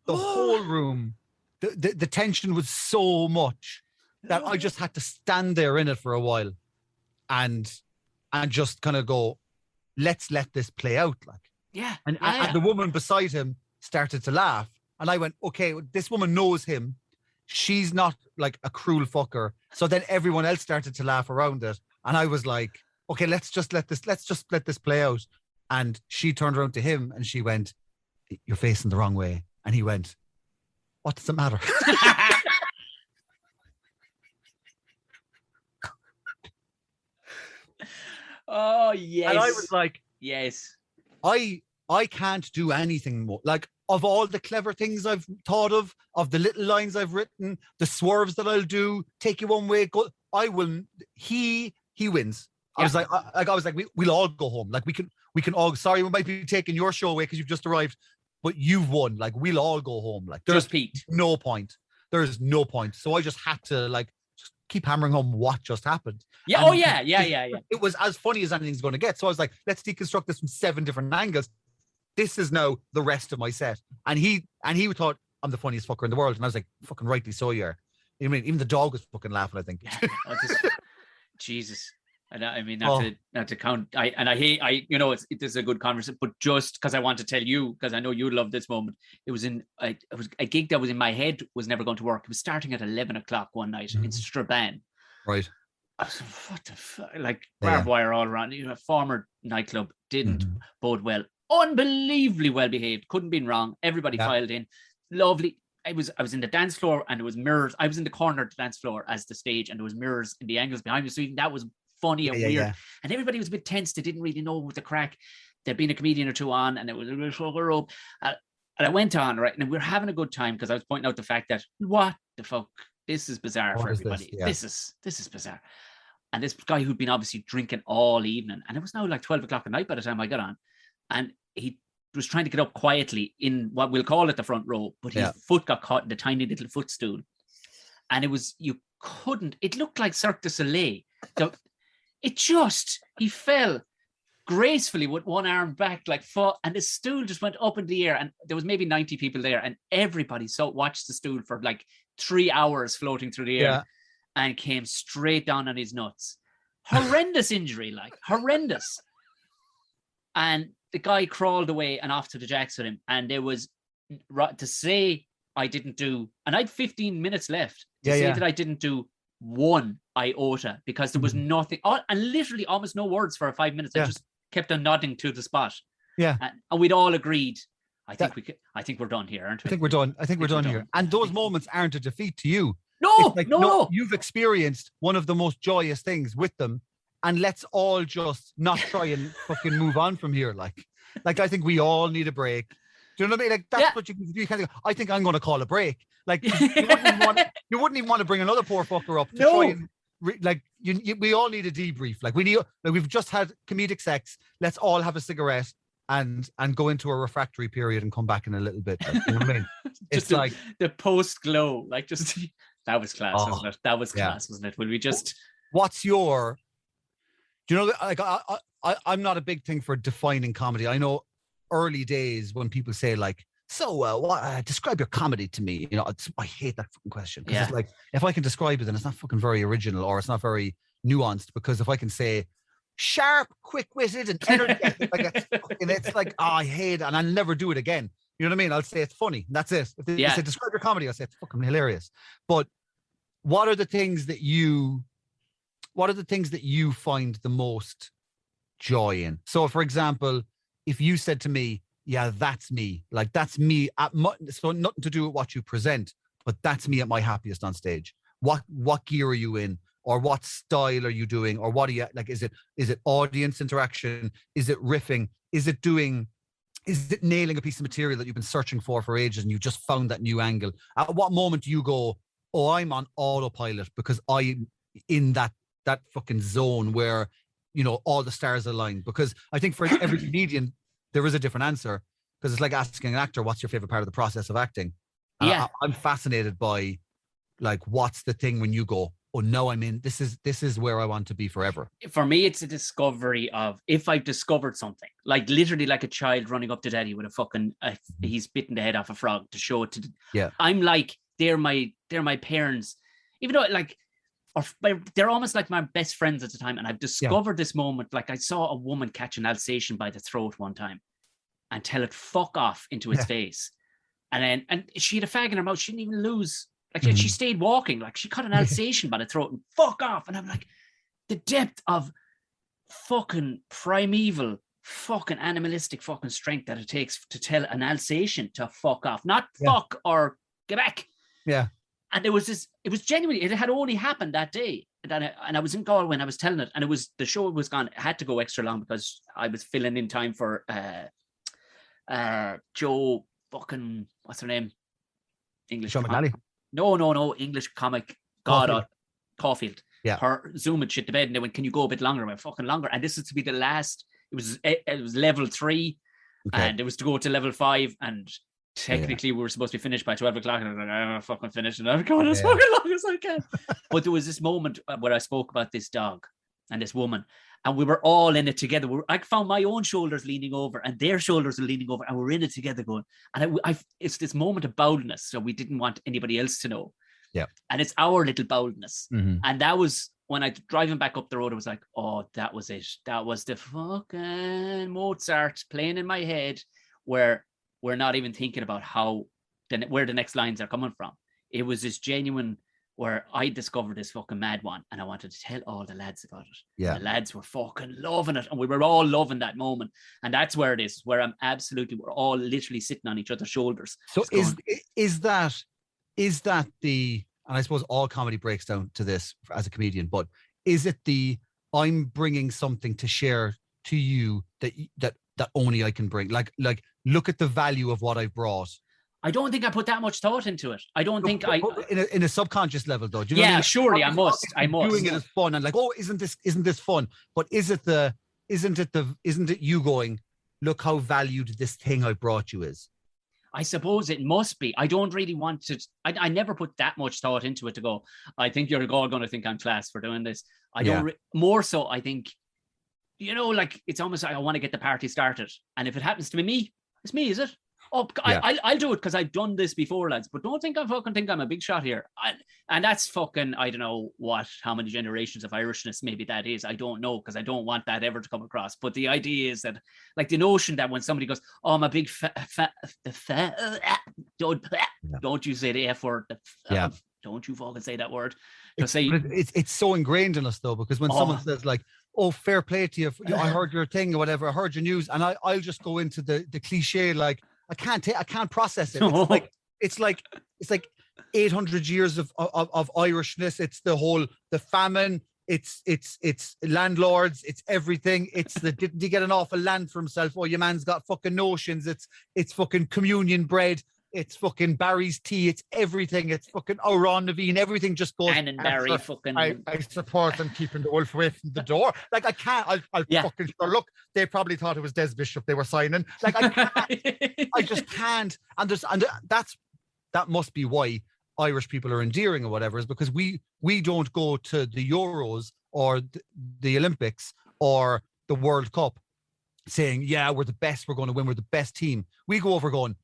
whole room, the tension was so much that I just had to stand there in it for a while and just kind of go, let's let this play out. Like, and the woman beside him started to laugh. And I went, okay, this woman knows him. She's not like a cruel fucker. So then everyone else started to laugh around it. And I was like, okay, let's just let this play out. And she turned around to him and she went, you're facing the wrong way. And he went, what does it matter? Oh, yes. And I was like, yes. I can't do anything more. Like, of all the clever things I've thought of the little lines I've written, the swerves that I'll do, take you one way, go. I will. He wins. Yeah. I was like, we'll all go home. Like we can all. Sorry, we might be taking your show away because you've just arrived, but you've won. Like we'll all go home. Like there's no point. There is no point. So I just had to just keep hammering home what just happened. Yeah. And yeah. It was as funny as anything's going to get. So I was like, let's deconstruct this from 7 different angles. This is now the rest of my set. And he thought I'm the funniest fucker in the world. And I was like, fucking rightly so, you are. I mean, even the dog was fucking laughing, I think. Yeah, Jesus. And I mean, not to count. I hate, this is a good conversation, but just because I want to tell you, because I know you love this moment. It was a gig that was in my head was never going to work. It was starting at 11 o'clock one night in Strabane. Right. I was like, what the fuck? Like barbed wire all around. A former nightclub, didn't bode well. Unbelievably well behaved. Couldn't been wrong. Everybody filed in. Lovely. I was in the dance floor and there was mirrors. I was in the corner of the dance floor as the stage and there was mirrors in the angles behind me. So even that was funny and weird. Yeah. And everybody was a bit tense. They didn't really know what the crack. There'd been a comedian or two on and it was a little up. And I went on, right? And we were having a good time because I was pointing out the fact that what the fuck? This is bizarre for everybody. This is bizarre. And this guy who'd been obviously drinking all evening, and it was now like 12 o'clock at night by the time I got on. And he was trying to get up quietly in what we'll call it the front row, but his foot got caught in the tiny little footstool. And it looked like Cirque du Soleil. So he fell gracefully with one arm back, and the stool just went up in the air. And there was maybe 90 people there, and everybody watched the stool for like 3 hours floating through the air and came straight down on his nuts. Horrendous injury, horrendous. And the guy crawled away and off to the jacks with him. And there was to say I didn't do, and I had 15 minutes left to say that I didn't do one iota because there was nothing, and literally almost no words for 5 minutes. I just kept on nodding to the spot. Yeah. And we'd all agreed, I think we're done here, aren't we? I think we're done here. And those moments aren't a defeat to you. No. You've experienced one of the most joyous things with them. And let's all just not try and fucking move on from here. Like I think we all need a break. Do you know what I mean? Like that's what you kind of go, I think I'm going to call a break. Like you wouldn't even want to bring another poor fucker up to try and we all need a debrief. Like we've just had comedic sex. Let's all have a cigarette and go into a refractory period and come back in a little bit. Like, you know what I mean? It's like the post glow. Like just that was class, wasn't it? That was class, wasn't it? Will we just? What's your? Do you know, like I'm not a big thing for defining comedy. I know early days when people say like, describe your comedy to me. You know, I hate that fucking question because it's like, if I can describe it, then it's not fucking very original or it's not very nuanced. Because if I can say sharp, quick-witted, and energetic, it's like, I hate it, and I'll never do it again. You know what I mean? I'll say it's funny. That's it. If they say describe your comedy, I'll say it's fucking hilarious. But what are the things that you find the most joy in? So, for example, if you said to me, yeah, that's me. Like, that's me. So nothing to do with what you present, but that's me at my happiest on stage. What gear are you in? Or what style are you doing? Or what are you, like, is it audience interaction? Is it riffing? Is it nailing a piece of material that you've been searching for ages and you just found that new angle? At what moment do you go, oh, I'm on autopilot because I'm in that fucking zone where, you know, all the stars align? Because I think for every comedian, there is a different answer, because it's like asking an actor, what's your favorite part of the process of acting? And I'm fascinated by, like, what's the thing when you go, oh no, I'm in. This is where I want to be forever. For me, it's a discovery of, if I've discovered something, like literally like a child running up to daddy with a fucking, he's bitten the head off a frog to show it to. Yeah. I'm like, they're my parents, even though like, or they're almost like my best friends at the time. And I've discovered this moment. Like I saw a woman catch an Alsatian by the throat one time and tell it fuck off into its face. And she had a fag in her mouth. She didn't even lose. Like she stayed walking. Like she caught an Alsatian by the throat and fuck off. And I'm like, the depth of fucking primeval, fucking animalistic fucking strength that it takes to tell an Alsatian to fuck off, not fuck or get back. Yeah. And it was genuinely, it had only happened that day. And I was in Galway when I was telling it, and the show was gone. It had to go extra long because I was filling in time for Joe fucking, what's her name? English. Sean McNally. No, English comic. Caulfield. Yeah. Her zooming shit to bed, and they went, "Can you go a bit longer?" I went, "Fucking longer." And this is to be the last. It was level 3, and it was to go to level 5, and technically we were supposed to be finished by 12 o'clock, and I was like, "I'm fucking finished," and I'm going as fucking long as I can. But there was this moment where I spoke about this dog and this woman, and we were all in it together. I found my own shoulders leaning over, and their shoulders were leaning over, and we're in it together going. And it's this moment of boldness, so we didn't want anybody else to know. Yeah. And it's our little boldness. And that was when I driving back up the road, I was like, oh, that was it. That was the fucking Mozart playing in my head, where we're not even thinking about where the next lines are coming from. It was this genuine where I discovered this fucking mad one, and I wanted to tell all the lads about it. Yeah. And the lads were fucking loving it, and we were all loving that moment. And that's where it is, where we're all literally sitting on each other's shoulders. So is that the, and I suppose all comedy breaks down to this as a comedian, but is it the, I'm bringing something to share to you that only I can bring? Like look at the value of what I've brought. I don't think I put that much thought into it. I don't think in a subconscious level though. Do you know what I mean? Surely I must. Doing it as fun and like, oh, isn't this fun? But isn't it you going, look how valued this thing I brought you is? I suppose it must be. I don't really want to. I never put that much thought into it to go, I think you're all going to think I'm class for doing this. I don't. More so, I think, like it's almost like I want to get the party started. And if it happens to be me, it's me, is it? Oh, I'll do it because I've done this before, lads. But don't think I'm a big shot here. And that's fucking, I don't know how many generations of Irishness maybe that is. I don't know, because I don't want that ever to come across. But the idea is that, like, the notion that when somebody goes, oh, I'm a big don't you say the F word. Don't you fucking say that word. It's so ingrained in us though, because when someone says like, oh, fair play to you, I heard your thing or whatever, I heard your news, and I'll just go into the cliche, like, I can't process it. It's like 800 years of Irishness. It's the famine. It's landlords. It's everything. It's didn't he get an awful land for himself? Oh, your man's got fucking notions. It's fucking communion bread. It's fucking Barry's tea. It's everything. It's fucking Ron Naveen. Everything just goes. And Barry fucking. I support them keeping the wolf away from the door. Like I can't. I'll fucking sure. Look, they probably thought it was Des Bishop they were signing. Like I can't. I just can't. And that must be why Irish people are endearing or whatever, is because we don't go to the Euros or the Olympics or the World Cup saying, yeah, we're the best. We're going to win. We're the best team. We go over going,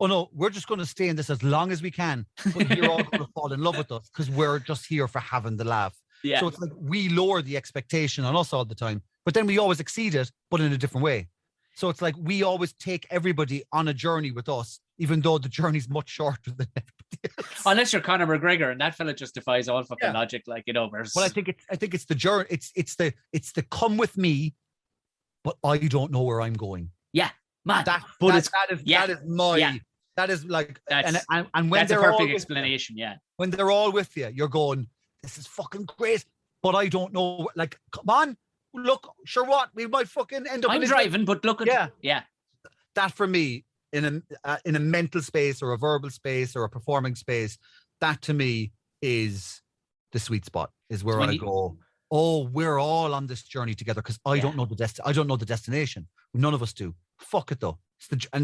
oh no, we're just going to stay in this as long as we can, but you're all going to fall in love with us because we're just here for having the laugh. Yeah. So it's like we lower the expectation on us all the time, but then we always exceed it, but in a different way. So it's like we always take everybody on a journey with us, even though the journey's much shorter than everybody else. Unless you're Conor McGregor, and that fella just defies all fucking logic, like, versus... Well, I think it's the journey. It's the come with me, but I don't know where I'm going. Yeah, man. That is like, and when that's a perfect explanation. Yeah, when they're all with you, you're going, this is fucking great, but I don't know. Like, come on, look, sure, what we might fucking end up. I'm driving, but look at that for me in a mental space or a verbal space or a performing space. That to me is the sweet spot. Is where I go. Oh, we're all on this journey together because I don't know I don't know the destination. None of us do. Fuck it though. I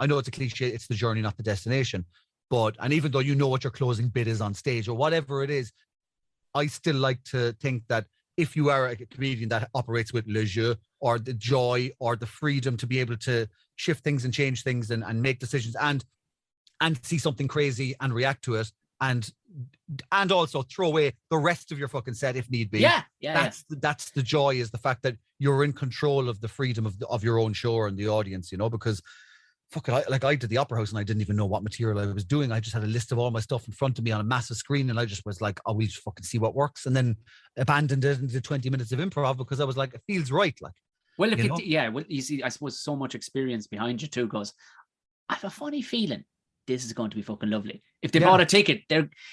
know it's a cliche. It's the journey, not the destination. And even though you know what your closing bit is on stage or whatever it is, I still like to think that if you are a comedian that operates with le jeu or the joy or the freedom to be able to shift things and change things and make decisions and see something crazy and react to it and also throw away the rest of your fucking set if need be. That's the joy, is the fact that you're in control of the freedom of your own show and the audience, you know, because fuck it, I did the Opera House and I didn't even know what material I was doing. I just had a list of all my stuff in front of me on a massive screen and I just was like, oh, we just fucking see what works, and then abandoned it and did 20 minutes of improv because I was like, it feels right. Like, well, look, well, you see, I suppose so much experience behind you too goes, I have a funny feeling this is going to be fucking lovely. If they bought a ticket,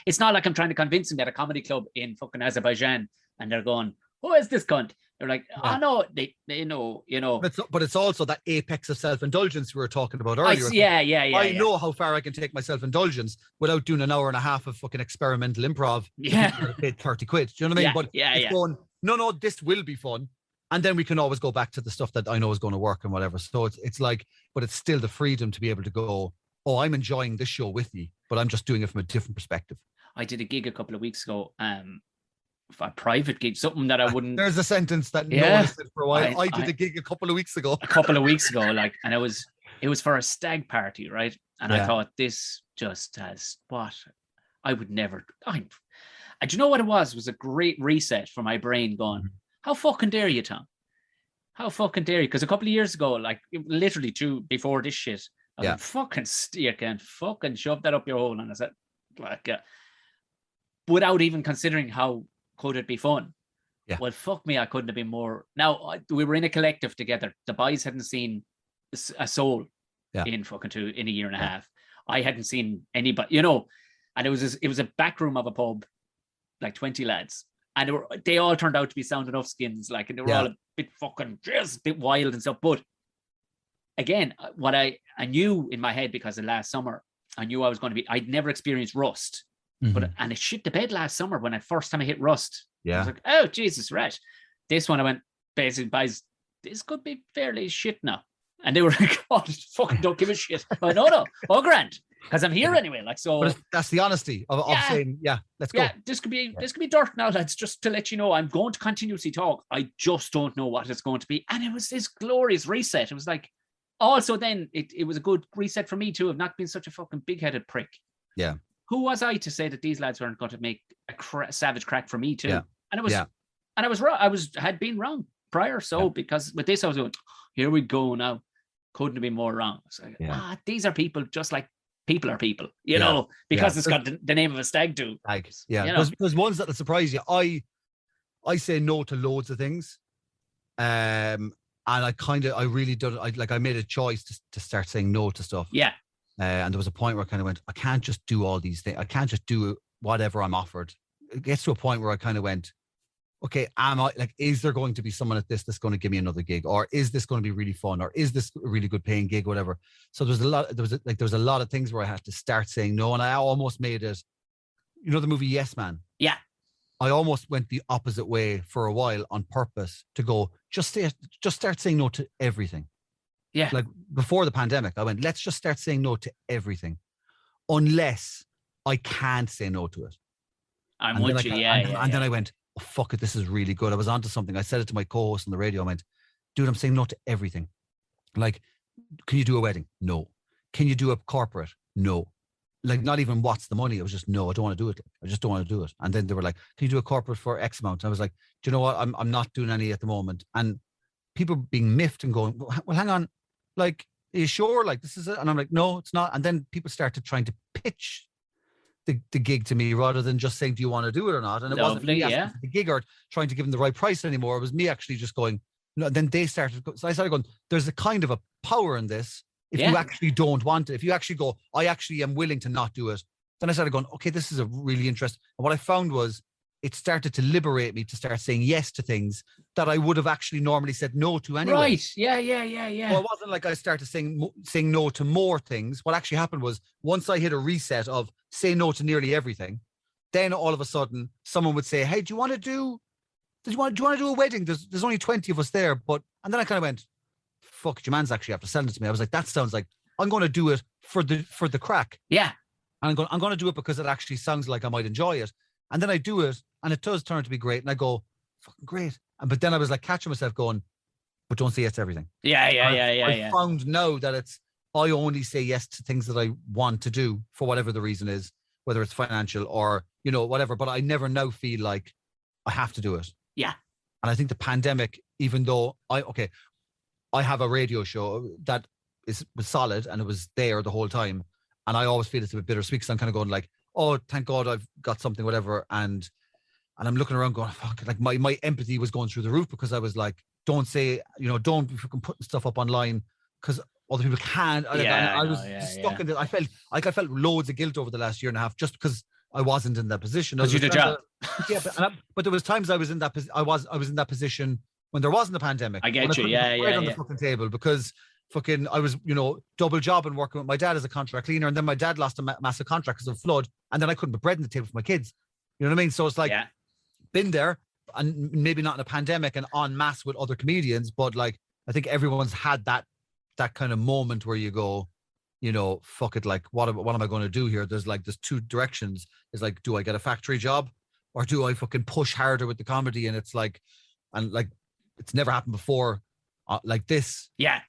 it's not like I'm trying to convince them at a comedy club in fucking Azerbaijan and they're going, who is this cunt? They're like, oh no, they know, you know. But it's also that apex of self-indulgence we were talking about earlier. I know how far I can take my self-indulgence without doing an hour and a half of fucking experimental improv. Yeah. Paid 30 quid. Do you know what I mean? But it's going, no, this will be fun. And then we can always go back to the stuff that I know is going to work and whatever. So it's like, but it's still the freedom to be able to go, oh, I'm enjoying this show with you, but I'm just doing it from a different perspective. I did a gig a couple of weeks ago, a private gig, something that I wouldn't. There's a sentence that no one said for a while. I did a gig a couple of weeks ago. Like, and it was for a stag party, right? And I thought, this just has what I would never. Do you know what it was? It was a great reset for my brain. Going, how fucking dare you, Tom? How fucking dare you? Because a couple of years ago, like literally before this shit, I went, fucking you can fucking shove that up your hole, and I said, like, without even considering how could it be fun. Yeah. Well, fuck me, I couldn't have been more. Now, we were in a collective together. The boys hadn't seen a soul in a year and a half. I hadn't seen anybody, you know, and it was a back room of a pub, like 20 lads. And they all turned out to be sound enough skins, like, and they were all a bit fucking just a bit wild and stuff. But again, what I knew in my head, because of last summer, I knew I was going to be, I'd never experienced Rust. And it shit the bed last summer when first time I hit Rust. I was like, oh, Jesus, right. This one I went, basically, guys, this could be fairly shit now. And they were like, oh, fucking don't give a shit. But no, grand. Because I'm here anyway. Like, so but that's the honesty of saying, let's go. Yeah, this could be dark now, lads. Just to let you know, I'm going to continuously talk. I just don't know what it's going to be. And it was this glorious reset. It was like, also then it was a good reset for me too, of not being such a fucking big-headed prick. Yeah. Who was I to say that these lads weren't going to make a savage crack for me too? Yeah. And it was, and I was wrong. had been wrong prior. So because with this, I was going, here we go now. Couldn't have been more wrong. So these are people just like people are people, you know, because it's got the name of a stag do. You know? There's ones that'll surprise you. I say no to loads of things. And I really don't, I made a choice to start saying no to stuff. Yeah. And there was a point where I kind of went, I can't just do all these things. I can't just do whatever I'm offered. It gets to a point where I kind of went, okay, is there going to be someone at this that's going to give me another gig? Or is this going to be really fun? Or is this a really good paying gig? Whatever. So there was a lot of things where I had to start saying no. And I almost made it, you know, the movie Yes Man? Yeah. I almost went the opposite way for a while on purpose to go, just start saying no to everything. Yeah. Like before the pandemic, I went, let's just start saying no to everything unless I can't say no to it. I'm with you. And then I went, oh, fuck it. This is really good. I was onto something. I said it to my co-host on the radio. I went, dude, I'm saying no to everything. Like, can you do a wedding? No. Can you do a corporate? No. Like, not even what's the money. It was just, no, I don't want to do it. I just don't want to do it. And then they were like, can you do a corporate for X amount? And I was like, do you know what? I'm not doing any at the moment. And people being miffed and going, well, hang on. Like, are you sure? Like, this is it? And I'm like, no, it's not. And then people started trying to pitch the gig to me rather than just saying, do you want to do it or not? And it wasn't me asking for the gig or trying to give them the right price anymore. It was me actually just going, no. Then they started, so I started going, there's a kind of a power in this. If you actually don't want it, if you actually go, I actually am willing to not do it. Then I started going, okay, this is a really interesting. And what I found was it started to liberate me to start saying yes to things that I would have actually normally said no to anyway. Right. Yeah. Well, it wasn't like I started saying no to more things. What actually happened was once I hit a reset of say no to nearly everything, then all of a sudden someone would say, hey, do you want to do a wedding? There's only 20 of us there. And then I kind of went, fuck it, your man's actually after selling it to me. I was like, that sounds like I'm going to do it for the crack. Yeah. And I'm going to do it because it actually sounds like I might enjoy it. And then I do it, and it does turn out to be great. And I go, fucking great. But then I was like catching myself going, but don't say yes to everything. I found now that I only say yes to things that I want to do for whatever the reason is, whether it's financial or, whatever. But I never now feel like I have to do it. Yeah. And I think the pandemic, even though I have a radio show that was solid and it was there the whole time. And I always feel it's a bit bittersweet because I'm kind of going like, oh, thank God I've got something, whatever. And I'm looking around going, fuck, like my empathy was going through the roof because I was like, don't say, don't be fucking putting stuff up online because other people can't. I was stuck in it. I felt loads of guilt over the last year and a half just because I wasn't in that position. Because you did a job. But there was times I was in that I was in that position when there wasn't a pandemic. I get you. On the fucking table because fucking I was, double jobbing working with my dad as a contract cleaner, and then my dad lost a massive contract because of flood, and then I couldn't put bread on the table for my kids. You know what I mean? So it's like been there, and maybe not in a pandemic and en masse with other comedians, but like I think everyone's had that kind of moment where you go, fuck it, like what am I going to do here? There's two directions. It's like, do I get a factory job or do I fucking push harder with the comedy? And it's like, it's never happened before like this. Yeah.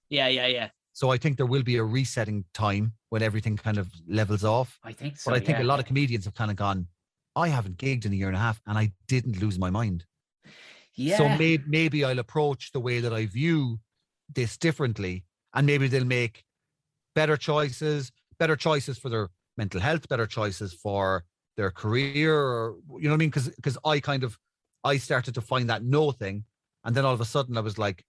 So I think there will be a resetting time when everything kind of levels off. I think so. But I think a lot of comedians have kind of gone, I haven't gigged in a year and a half and I didn't lose my mind. Yeah. So maybe I'll approach the way that I view this differently, and maybe they'll make better choices for their mental health, better choices for their career, or, you know what I mean? Because I started to find that no thing. And then all of a sudden I was like,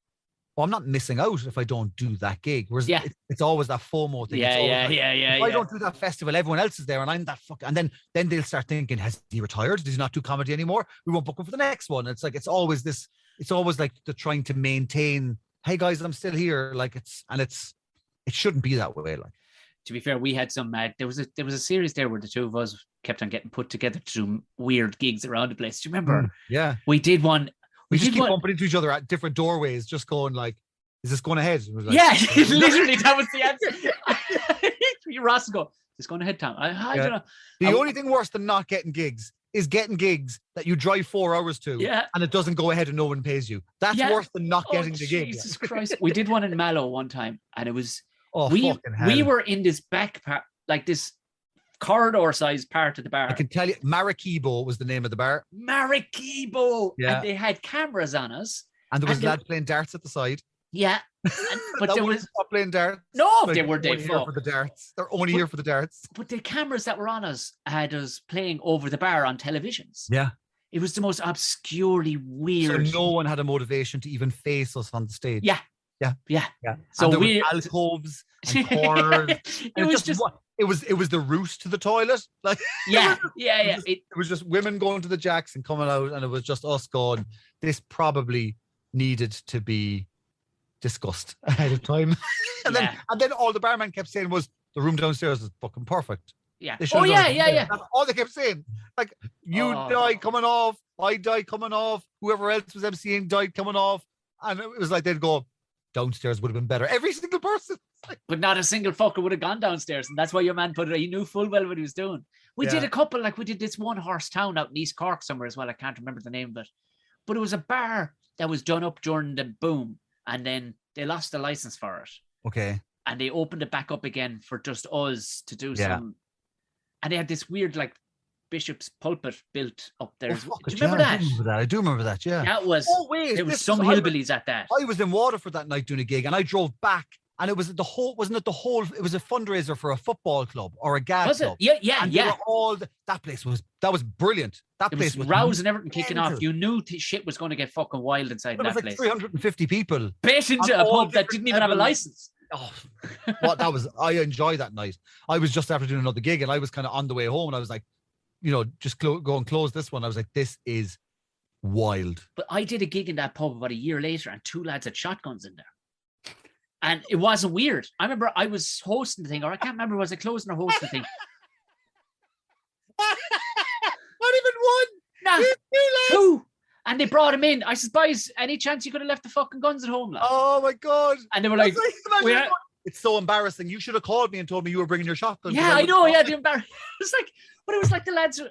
well, I'm not missing out if I don't do that gig. Whereas it's always that FOMO thing. If I don't do that festival, everyone else is there and I'm that and then they'll start thinking, has he retired? Does he not do comedy anymore? We won't book him for the next one. It's like, it's always like the trying to maintain, hey guys, I'm still here. Like it shouldn't be that way. Like, to be fair, we had some, there was a series there where the two of us kept on getting put together to do weird gigs around the place. Do you remember? Yeah. We did one. We just keep bumping into each other at different doorways, just going like, is this going ahead? Like, yeah, literally, that was the answer. Ross go, is this going ahead, Tom? I don't know. The only thing worse than not getting gigs is getting gigs that you drive 4 hours to and it doesn't go ahead and no one pays you. That's worse than not getting the gig. Jesus Christ. We did one in Mallow one time and it was, fucking hell. We were in this back part, like this corridor-sized part of the bar. I can tell you, Maracaibo was the name of the bar. Maracaibo! Yeah. And they had cameras on us. And there was lads playing darts at the side. Yeah. But there was... Stop playing darts. No, like, they were here for the darts. They're only here for the darts. But the cameras that were on us had us playing over the bar on televisions. Yeah. It was the most obscurely weird. So no one had a motivation to even face us on the stage. Yeah. So we alcoves and corners. It was the route to the toilet. Like it was just women going to the jacks and coming out, and it was just us going, this probably needed to be discussed ahead of time. and then all the barman kept saying was, the room downstairs is fucking perfect. Yeah. That's all they kept saying. Like, you die coming off, I die coming off, whoever else was MCing died coming off. And it was like, they'd go, downstairs would have been better. Every single person. But not a single fucker would have gone downstairs. And that's why your man put it. He knew full well what he was doing. We did a couple, like we did this one horse town out in East Cork somewhere as well. I can't remember the name of it. But it was a bar that was done up during the boom. And then they lost the license for it. Okay. And they opened it back up again for just us to do some. And they had this weird, like, Bishop's pulpit built up there. Do you remember that? I do remember that, yeah. That was, there was some hillbillies at that. I was in Waterford that night doing a gig and I drove back and it was it was a fundraiser for a football club or a gas club. Yeah. They were all, that was brilliant. That place was rouse and everything kicking off. You knew shit was going to get fucking wild inside that place. There was like 350 people. Bit into a pub that didn't even have a license. Oh, I enjoyed that night. I was just after doing another gig and I was kind of on the way home and I was like, just go and close this one. I was like, this is wild. But I did a gig in that pub about a year later and 2 lads had shotguns in there. And it wasn't weird. I remember I was hosting the thing, or I can't remember, was I closing or hosting the thing? Not even one. Nah, 2. And they brought him in. I said, boys, any chance you could have left the fucking guns at home? Like? Oh my God. And they were like, it's so embarrassing. You should have called me and told me you were bringing your shotgun. Yeah, I know. Yeah, the embarrassing. It was like the lads,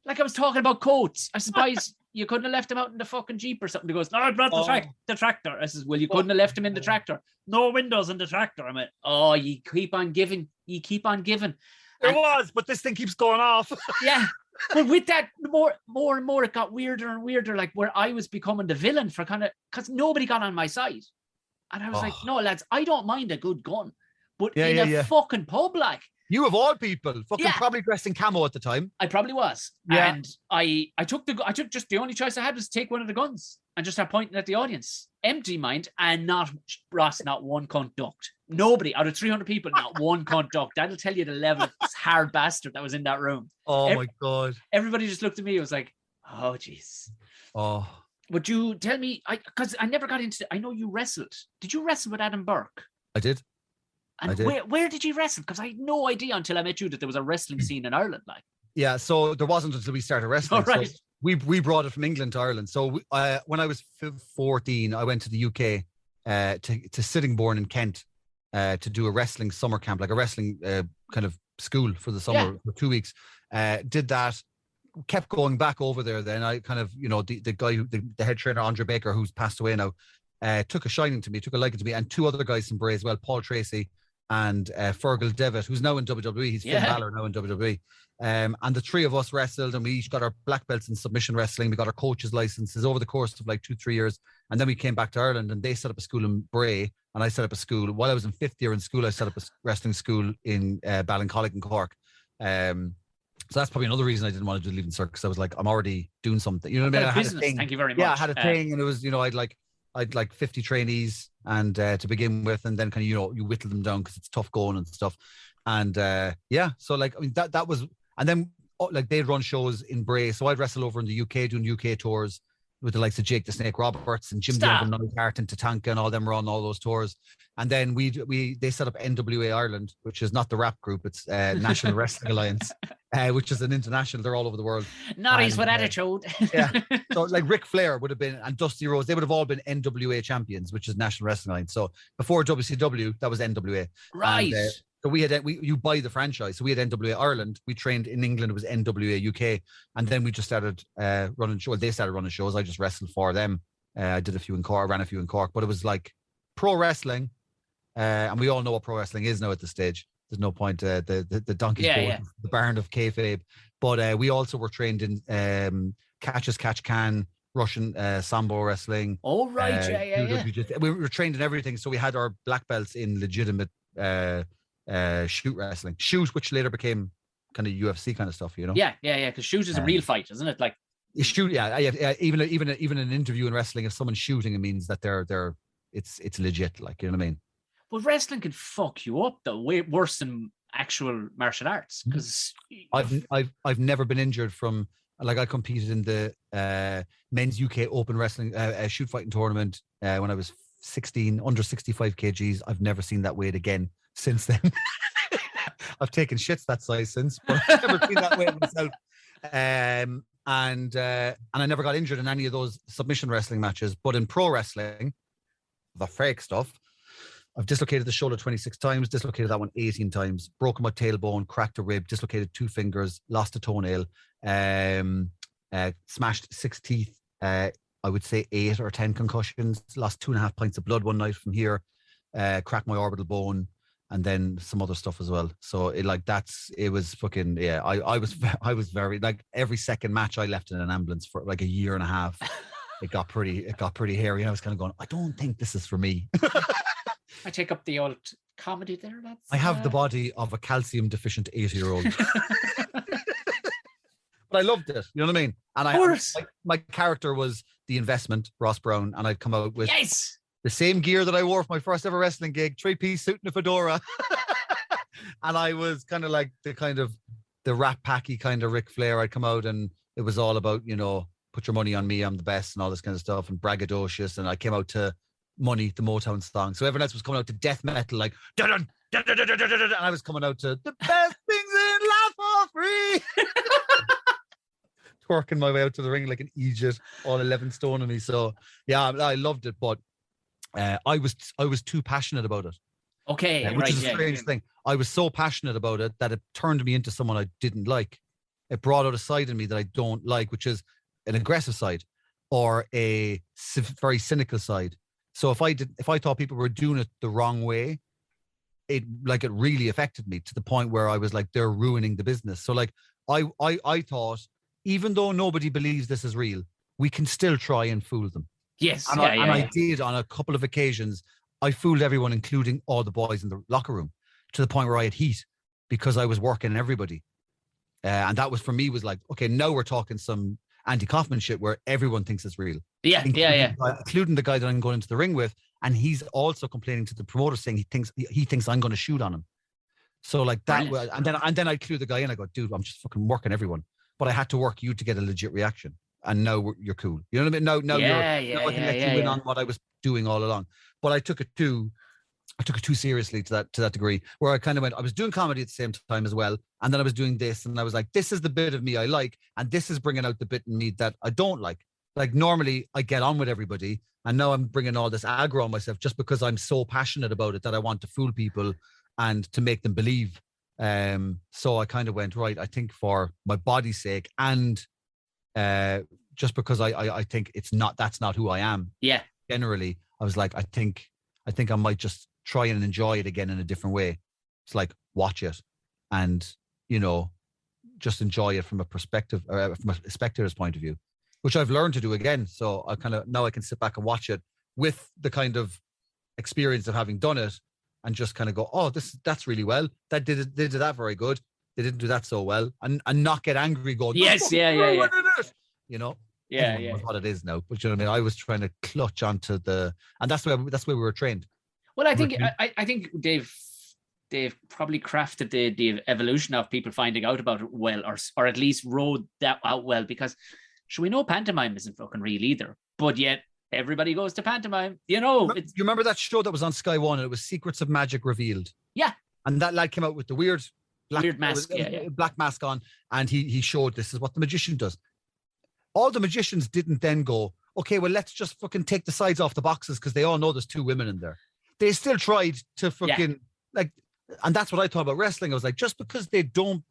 Like I was talking about coats. I said, boys, you couldn't have left him out in the fucking Jeep or something. He goes, no, I brought the tractor. I says, well, you couldn't have left him in the tractor. No windows in the tractor. I went, oh, you keep on giving. You keep on giving. There was, but this thing keeps going off. Yeah. But with that, more and more, it got weirder and weirder, like where I was becoming the villain for because nobody got on my side. And I was like, no, lads, I don't mind a good gun. But in a fucking pub, like. You of all people, fucking probably dressed in camo at the time. I probably was. Yeah. And I took just the only choice I had was to take one of the guns and just start pointing at the audience. Empty mind, and not one cunt ducked. Nobody out of 300 people, not one cunt ducked. That'll tell you the level of this hard bastard that was in that room. Oh my God. Everybody just looked at me. It was like, oh jeez. Oh. Would you tell me, because I never got into I know you wrestled. Did you wrestle with Adam Burke? I did. And where did you wrestle? Because I had no idea until I met you that there was a wrestling scene in Ireland. Like, yeah, so there wasn't until we started wrestling. Right. So we brought it from England to Ireland. So when I was 14, I went to the UK to Sittingbourne in Kent to do a wrestling summer camp, like a wrestling kind of school for the summer for 2 weeks. Did that. Kept going back over there. Then I kind of, the guy, the head trainer, Andre Baker, who's passed away now, took a liking to me, and two other guys from Bray as well, Paul Tracy and Fergal Devitt, who's now in WWE. He's Finn Balor now in WWE. And the three of us wrestled, and we each got our black belts in submission wrestling. We got our coach's licenses over the course of like 2-3 years. And then we came back to Ireland, and they set up a school in Bray, and I set up a school. While I was in 5th year in school, I set up a wrestling school in Ballincollig in Cork. So that's probably another reason I didn't want to do Leaving Cert, because I was like, I'm already doing something. You know what I mean? I had a thing. Thank you very much. Yeah, I had a thing, and it was, I'd like 50 trainees and to begin with, and then kind of, you whittle them down because it's tough going and stuff. And so like, I mean, that was, and then like they'd run shows in Bray. So I'd wrestle over in the UK doing UK tours with the likes of Jake the Snake Roberts and Jim Dillon, Niall Hart and Tatanka, and all them were on all those tours. And then they set up NWA Ireland, which is not the rap group, it's National Wrestling Alliance, which is an international. They're all over the world. Naughties with attitude. Yeah. So like Ric Flair would have been, and Dusty Rhodes, they would have all been NWA champions, which is National Wrestling Alliance. So before WCW, that was NWA. Right. And, so you buy the franchise. So we had NWA Ireland. We trained in England. It was NWA UK. And then we just started running shows. They started running shows. I just wrestled for them. I did a few in Cork, ran a few in Cork. But it was like pro wrestling. And we all know what pro wrestling is now at this stage. There's no point. The donkey the barn of kayfabe. But we also were trained in catch as catch can, Russian sambo wrestling. Oh, right. We were trained in everything. So we had our black belts in legitimate shoot wrestling, which later became kind of UFC kind of stuff, Yeah, because shoot is a real fight, isn't it? Like shoot, even an interview in wrestling, if someone's shooting, it means that it's legit, like, you know what I mean? But wrestling can fuck you up though, way worse than actual martial arts. Because I've never been injured from, like, I competed in the men's UK Open Wrestling shoot fighting tournament when I was 16, under 65 kgs. I've never seen that weight again since then. I've taken shits that size since, but I've never seen that weight myself. And I never got injured in any of those submission wrestling matches. But in pro wrestling, the fake stuff, I've dislocated the shoulder 26 times, dislocated that one 18 times, broken my tailbone, cracked a rib, dislocated 2 fingers, lost a toenail, smashed 6 teeth, I would say 8 or 10 concussions, lost 2.5 pints of blood one night from here, cracked my orbital bone, and then some other stuff as well. So it was fucking, yeah, I was very, like, every second match I left in an ambulance for like a year and a half. It got pretty hairy. And I was kind of going, I don't think this is for me. I take up the old comedy there. I have the body of a calcium deficient 80-year-old. But I loved it. You know what I mean? And of course. My character was the investment, Ross Browne, and I'd come out with the same gear that I wore for my first ever wrestling gig, 3-piece suit and a fedora. And I was kind of like the Rat Packy kind of Ric Flair. I'd come out and it was all about, put your money on me, I'm the best, and all this kind of stuff, and braggadocious. And I came out to Money, the Motown song. So everyone else was coming out to death metal, like, dun, dun, dun, dun, dun, dun, dun, and I was coming out to the best things in life for free. Twerking my way out to the ring like an Egypt, all 11 stone on me. So yeah, I loved it, but I was too passionate about it. Okay, which is a strange thing. I was so passionate about it that it turned me into someone I didn't like. it brought out a side in me that I don't like, which is an aggressive side or a very cynical side. So if I thought people were doing it the wrong way, it really affected me to the point where I was like, they're ruining the business. So like I thought, even though nobody believes this is real, we can still try and fool them. Yes. And I did on a couple of occasions. I fooled everyone, including all the boys in the locker room, to the point where I had heat because I was working everybody. And that was, for me, was like, okay, now we're talking some Andy Kaufman shit where everyone thinks it's real. Yeah. Including the guy that I'm going into the ring with. And he's also complaining to the promoter saying he thinks I'm going to shoot on him. So like that, and then I clue the guy in. I go, dude, I'm just fucking working everyone. But I had to work you to get a legit reaction. And now you're cool. You know what I mean? Now I can let you in on what I was doing all along. But I took it too seriously to that degree, where I kind of went, I was doing comedy at the same time as well. And then I was doing this, and I was like, this is the bit of me I like. And this is bringing out the bit in me that I don't like. Like normally I get on with everybody. And now I'm bringing all this aggro on myself just because I'm so passionate about it that I want to fool people and to make them believe. So I kind of went, right, I think for my body's sake and just because I think that's not who I am. Yeah. Generally, I was like, I think I might just try and enjoy it again in a different way. It's like, watch it and, just enjoy it from a perspective, from a spectator's point of view, which I've learned to do again. So now I can sit back and watch it with the kind of experience of having done it and just kind of go, oh, that's really well. They did that very good. They didn't do that so well, and not get angry going, yes, yeah. Everyone knows what it is now. But you know what I mean? I was trying to clutch onto and that's where we were trained. Well, I think they've probably crafted the evolution of people finding out about it well, or at least rode that out well, because we know pantomime isn't fucking real either, but yet everybody goes to pantomime. You remember that show that was on Sky One, and it was Secrets of Magic Revealed? Yeah. And that lad came out with the weird mask, black mask on, and he showed this is what the magician does. All the magicians didn't then go, okay, well, let's just fucking take the sides off the boxes because they all know there's two women in there. They still tried to fucking and that's what I thought about wrestling. I was like, just because they know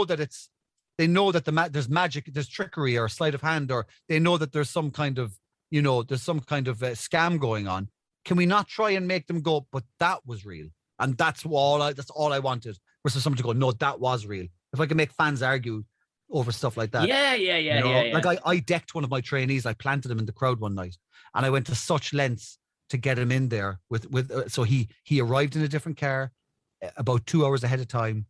that there's magic, there's trickery or sleight of hand, or they know that there's some kind of, scam going on. Can we not try and make them go, but that was real? And that's all I wanted, was for someone to go, no, that was real. If I can make fans argue over stuff like that. Yeah. Like I decked one of my trainees. I planted him in the crowd one night, and I went to such lengths to get him in there so he arrived in a different car about 2 hours ahead of time.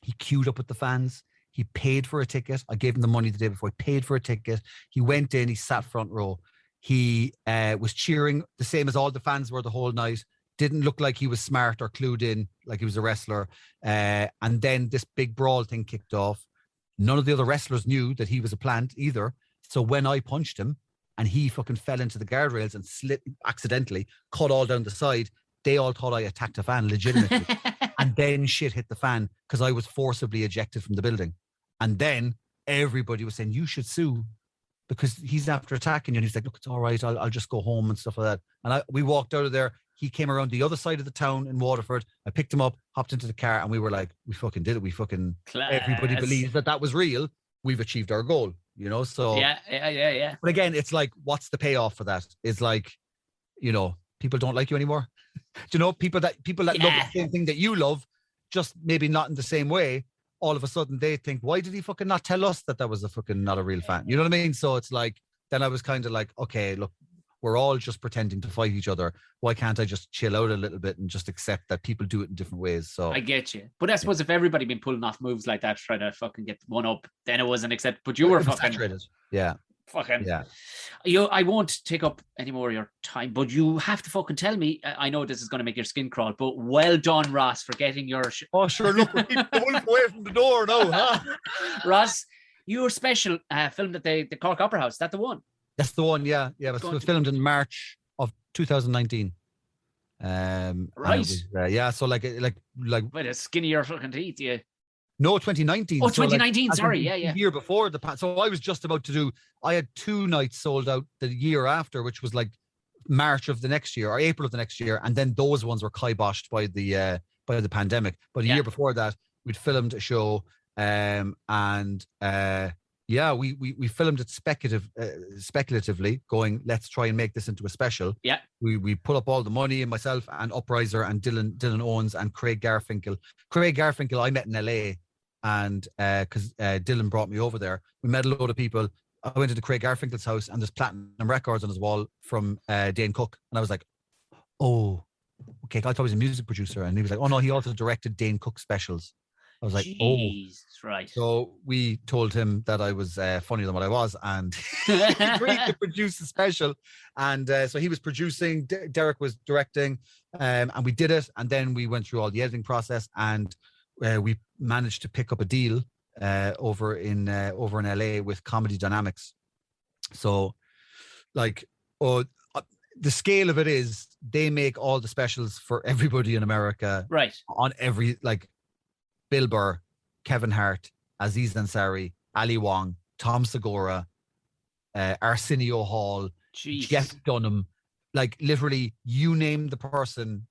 He queued up with the fans. He paid for a ticket. I gave him the money the day before. He paid for a ticket. He went in. He sat front row. He was cheering the same as all the fans were the whole night. Didn't look like he was smart or clued in, like he was a wrestler. And then this big brawl thing kicked off. None of the other wrestlers knew that he was a plant either. So when I punched him and he fucking fell into the guardrails and accidentally cut all down the side, they all thought I attacked a fan legitimately. And then shit hit the fan because I was forcibly ejected from the building. And then everybody was saying, you should sue because he's after attacking you. And he's like, look, it's all right. I'll just go home and stuff like that. And we walked out of there. He came around the other side of the town in Waterford. I picked him up, hopped into the car, and we were like, we fucking did it. We fucking, everybody believes that was real. We've achieved our goal, so. Yeah. But again, it's like, what's the payoff for that? It's like, people don't like you anymore. People that love the same thing that you love, just maybe not in the same way. All of a sudden they think, why did he fucking not tell us that was a fucking not a real fan? You know what I mean? So it's like, then I was kind of like, okay, look, we're all just pretending to fight each other. Why can't I just chill out a little bit and just accept that people do it in different ways? So I get you. But I suppose if everybody been pulling off moves like that to try to fucking get one up, then it wasn't accepted. But you were fucking saturated. Yeah. Fucking yeah. I won't take up any more of your time, but you have to fucking tell me. I know this is going to make your skin crawl, but well done, Ross, for getting your oh sure, look, we're keeping the wolf away from the door now, huh? Ross, your special filmed at the Cork Opera House. Is that the one? That's the one, yeah. It was filmed in March of 2019. Right. So like with a skinnier fucking teeth, yeah. No, 2019. Oh, 2019. Sorry. Yeah. The year before so I was just about to do, I had 2 nights sold out the year after, which was like March of the next year or April of the next year. And then those ones were kiboshed by the pandemic. But a year before that, we'd filmed a show And yeah, we filmed it speculatively, going, let's try and make this into a special. Yeah. We put up all the money, and myself and Uprisor and Dylan Owens and Craig Garfinkel. Craig Garfinkel I met in LA, and because Dylan brought me over there, we met a load of people. I went into Craig Garfinkel's house, and there's platinum records on his wall from Dane Cook, and I was like, oh, okay. I thought he was a music producer, and he was like, oh no, he also directed Dane Cook specials. I was like, Jesus, right. So we told him that I was funnier than what I was, and he agreed to produce the special. And so he was producing, Derek was directing, and we did it. And then we went through all the editing process, and we managed to pick up a deal over in LA with Comedy Dynamics. So, like, the scale of it is they make all the specials for everybody in America, right? On every, like, Bill Burr, Kevin Hart, Aziz Ansari, Ali Wong, Tom Segura, Arsenio Hall, Jeff Dunham, like literally you name the person,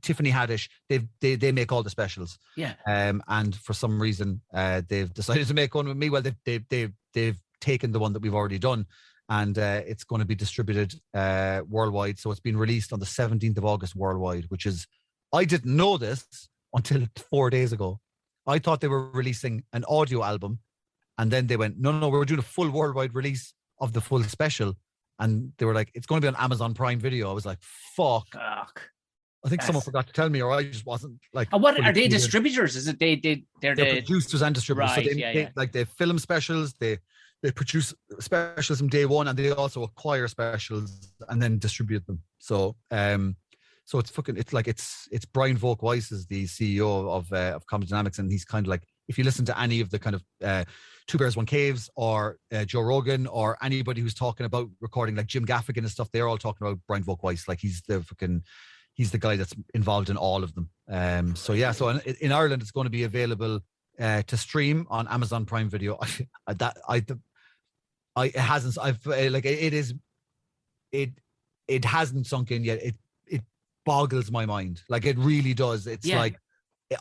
Tiffany Haddish, they make all the specials. Yeah. And for some reason, they've decided to make one with me. Well, they've taken the one that we've already done, and it's going to be distributed worldwide. So it's been released on the 17th of August worldwide, which is, I didn't know this until 4 days ago. I thought they were releasing an audio album, and then they went, no, we're doing a full worldwide release of the full special. And they were like, it's going to be on Amazon Prime Video. I was like, fuck. I think someone forgot to tell me, or I just wasn't like. And what are they distributors? Is it they're the producers and distributors? Right, so they like they film specials, they produce specials from day one, and they also acquire specials and then distribute them. So so it's Brian Volk-Weiss is the CEO of Comedy Dynamics, and he's kind of like, if you listen to any of the kind of Two Bears One Caves or Joe Rogan or anybody who's talking about recording, like Jim Gaffigan and stuff, they're all talking about Brian Volk-Weiss. Like he's the guy that's involved in all of them. So in Ireland it's going to be available to stream on Amazon Prime Video. It hasn't sunk in yet. It boggles my mind. Like it really does. It's like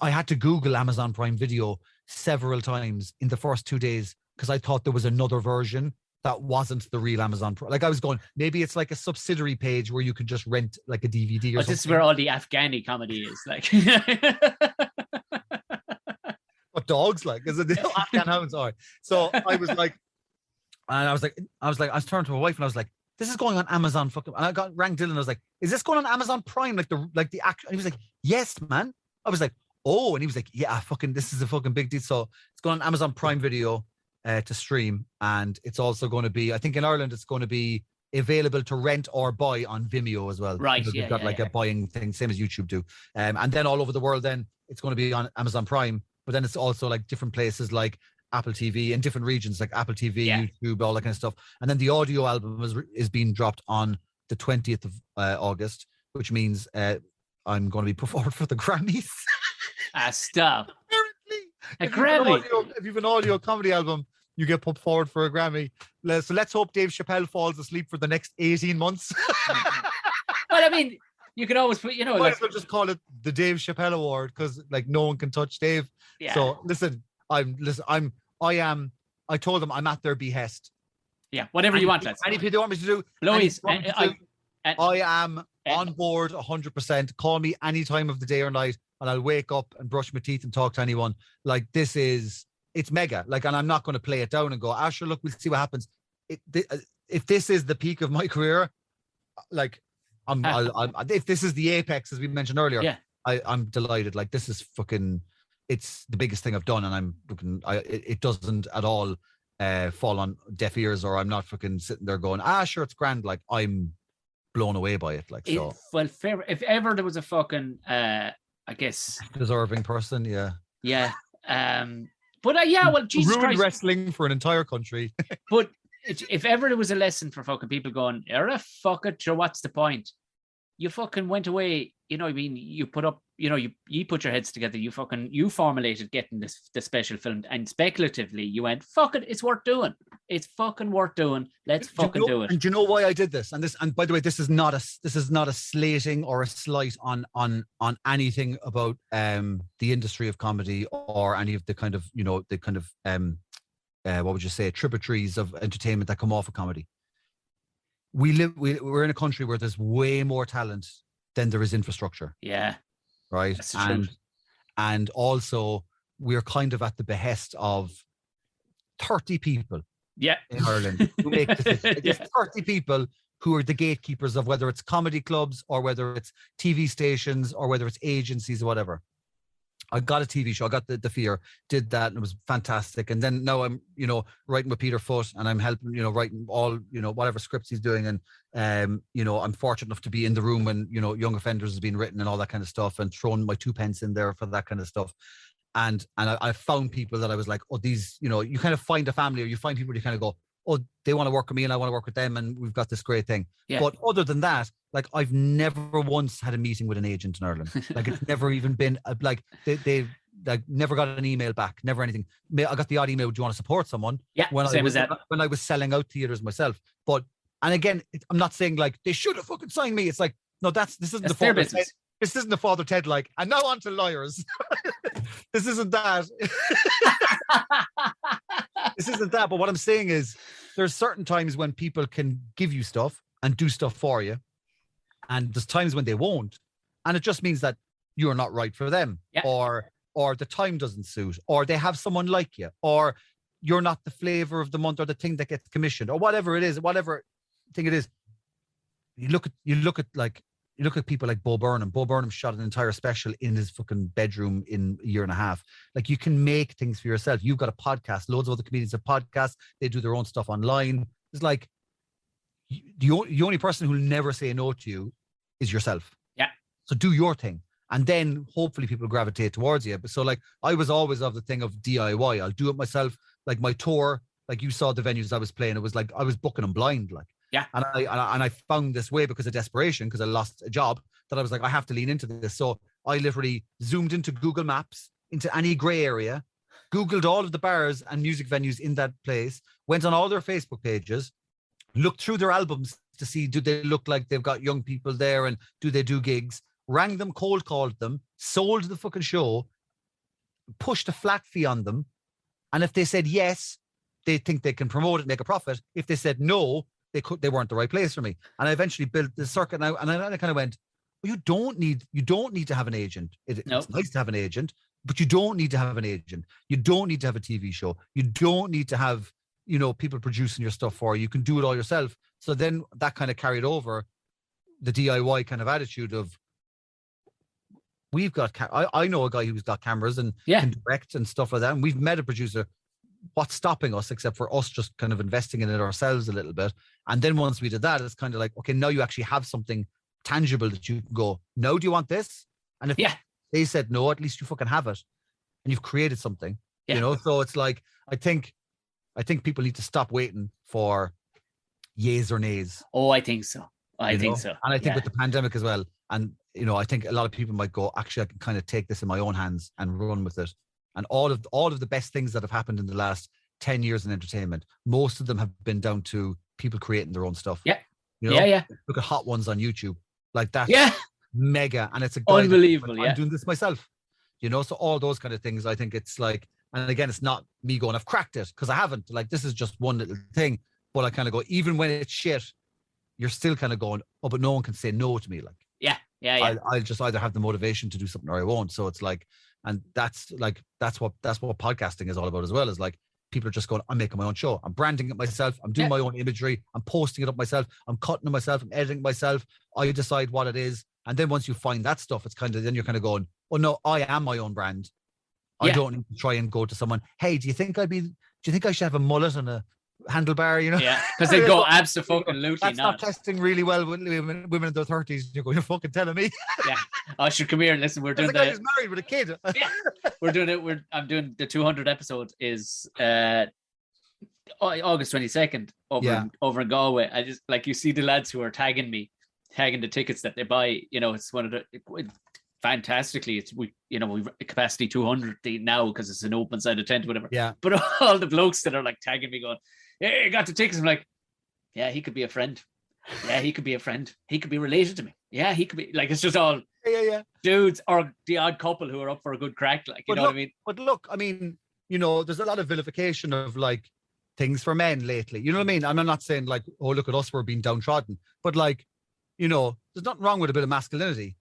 I had to Google Amazon Prime Video several times in the first 2 days because I thought there was another version that wasn't the real Amazon Prime. Like I was going, maybe it's like a subsidiary page where you could just rent like a DVD or something. This is where all the Afghani comedy is, like. What dogs like? Is it the Afghan hounds? All right. So I was like, I was turning to my wife and I was like, this is going on Amazon fucking. And I rang Dylan. I was like, is this going on Amazon Prime? Like the act. And he was like, yes, man. I was like, oh, and he was like, yeah, fucking, this is a fucking big deal. So it's going on Amazon Prime Video to stream, and it's also going to be, I think in Ireland, it's going to be available to rent or buy on Vimeo as well. Right. They've got a buying thing, same as YouTube do. And then all over the world, then it's going to be on Amazon Prime. But then it's also like different places like Apple TV in different regions, like Apple TV, YouTube, all that kind of stuff. And then the audio album is being dropped on the 20th of August, which means I'm going to be put forward for the Grammys. Stop. Apparently. If you've an audio comedy album, you get put forward for a Grammy. So let's hope Dave Chappelle falls asleep for the next 18 months. Well, I mean, you can always put, might as well just call it the Dave Chappelle Award, because like no one can touch Dave. Yeah. So I told them I'm at their behest. Yeah, whatever you want. Anything they want me to do. Louise, I am on board 100%. Call me any time of the day or night, and I'll wake up and brush my teeth and talk to anyone. Like it's mega. Like, and I'm not going to play it down and go, sure, look, we'll see what happens. If this is the peak of my career, like, if this is the apex, as we mentioned earlier, I'm delighted. Like, this is fucking, it's the biggest thing I've done, and I'm fucking, it doesn't at all fall on deaf ears, or I'm not fucking sitting there going, sure, it's grand. Like, I'm blown away by it. Like, so. Well, fair, if ever there was a fucking, I guess, deserving person, yeah. But well, Jesus ruined Christ, wrestling for an entire country. But if ever there was a lesson for fucking people going, fuck it, sure, what's the point? You fucking went away, I mean, you put up, you put your heads together, you formulated getting the special filmed, and speculatively you went, fuck it, it's worth doing. It's fucking worth doing. Let's fucking do it. And do you know why I did this? And by the way, this is not a slating or a slight on anything about the industry of comedy or any of the kind of, you know, the kind of what would you say, tributaries of entertainment that come off of comedy. We're in a country where there's way more talent than there is infrastructure. Yeah. Right. And also we're kind of at the behest of 30 people. Yeah. In Ireland who make decisions. There's 30 people who are the gatekeepers of whether it's comedy clubs or whether it's TV stations or whether it's agencies or whatever. I got a TV show. I got the Fear, did that, and it was fantastic. And then now I'm, you know, writing with Peter Foot, and I'm helping, you know, writing all, you know, whatever scripts he's doing. And, you know, I'm fortunate enough to be in the room when, you know, Young Offenders has been written and all that kind of stuff, and throwing my 2 pence in there for that kind of stuff. And I found people that I was like, oh, these, you know, you kind of find a family, or you find people you kind of go, oh, they want to work with me and I want to work with them, and we've got this great thing. Yeah. But other than that, like, I've never once had a meeting with an agent in Ireland. Like, it's never even been like they like never got an email back, never anything. I got the odd email, do you want to support someone? Yeah, when I was selling out theaters myself. But, and again, I'm not saying like they should have fucking signed me. It's like, no, this isn't the Father Ted. This isn't the Father Ted, like, and now on to lawyers. This isn't that. This isn't that. But what I'm saying is there's certain times when people can give you stuff and do stuff for you. And there's times when they won't. And it just means that you're not right for them. Yeah. Or the time doesn't suit, or they have someone like you, or you're not the flavor of the month or the thing that gets commissioned, or whatever it is, whatever thing it is. You look at people like Bo Burnham. Bo Burnham shot an entire special in his fucking bedroom in a year and a half. Like, you can make things for yourself. You've got a podcast. Loads of other comedians have podcasts. They do their own stuff online. It's like, the only person who'll never say no to you is yourself. Yeah. So do your thing. And then hopefully people gravitate towards you. But so, like, I was always of the thing of DIY. I'll do it myself. Like, my tour, like, you saw the venues I was playing. It was like I was booking them blind. Like, yeah. And I found this way because of desperation, because I lost a job, that I was like, I have to lean into this. So I literally zoomed into Google Maps, into any gray area, Googled all of the bars and music venues in that place, went on all their Facebook pages, looked through their albums to see, do they look like they've got young people there, and do they do gigs? Rang them, cold called them, sold the fucking show, pushed a flat fee on them. And if they said yes, they think they can promote it, make a profit. If they said no, they weren't the right place for me. And I eventually built the circuit now. And I kind of went, well, you don't need to have an agent. It's nice to have an agent, but you don't need to have an agent. You don't need to have a TV show. You don't need to have, you know, people producing your stuff for you. You can do it all yourself. So then that kind of carried over the DIY kind of attitude of, we've got, I know a guy who's got cameras and can direct and stuff like that. And we've met a producer. What's stopping us, except for us just kind of investing in it ourselves a little bit? And then once we did that, it's kind of like, okay, now you actually have something tangible that you can go, no, do you want this? And if they said no, at least you fucking have it. And you've created something, you know? So it's like, I think people need to stop waiting for yays or nays. Oh, I think so. I think so. And I think with the pandemic as well. And, you know, I think a lot of people might go, actually, I can kind of take this in my own hands and run with it. And all of the best things that have happened in the last 10 years in entertainment, most of them have been down to people creating their own stuff. Yeah. You know? Yeah. Look at Hot Ones on YouTube. Like, that's mega. And it's a guy unbelievable. I'm doing this myself. You know, so all those kind of things, I think it's like, and again, it's not me going, I've cracked it, because I haven't. Like, this is just one little thing. But I kind of go, even when it's shit, you're still kind of going, oh, but no one can say no to me. Like, yeah. I'll just either have the motivation to do something or I won't. So it's like, and that's what podcasting is all about as well, is like, people are just going, I'm making my own show. I'm branding it myself. I'm doing my own imagery. I'm posting it up myself. I'm cutting it myself. I'm editing it myself. I decide what it is. And then once you find that stuff, it's kind of, then you're kind of going, oh no, I am my own brand. I don't need to try and go to someone, hey, do you think I should have a mullet and a handlebar, you know? Yeah, because they go absolutely that's not testing really well with women in their 30s. You're going, you're fucking telling me. Yeah. I should come here and listen. We're doing the guy who's married with a kid. We're doing it. I'm doing the 200 episode is August 22nd over in Galway. I just, like, you see the lads who are tagging the tickets that they buy. You know, it's one of the fantastically. We capacity 200 now because it's an open sided tent, whatever. Yeah. But all the blokes that are like tagging me, going, "Hey, you got the tickets?" I'm like, "Yeah, he could be a friend. Yeah, he could be a friend. He could be related to me. Yeah, he could be." Like, it's just all dudes or the odd couple who are up for a good crack. Like, you know what I mean? But look, I mean, there's a lot of vilification of like things for men lately. You know what I mean? And I'm not saying like, oh, look at us, we're being downtrodden. But like, there's nothing wrong with a bit of masculinity.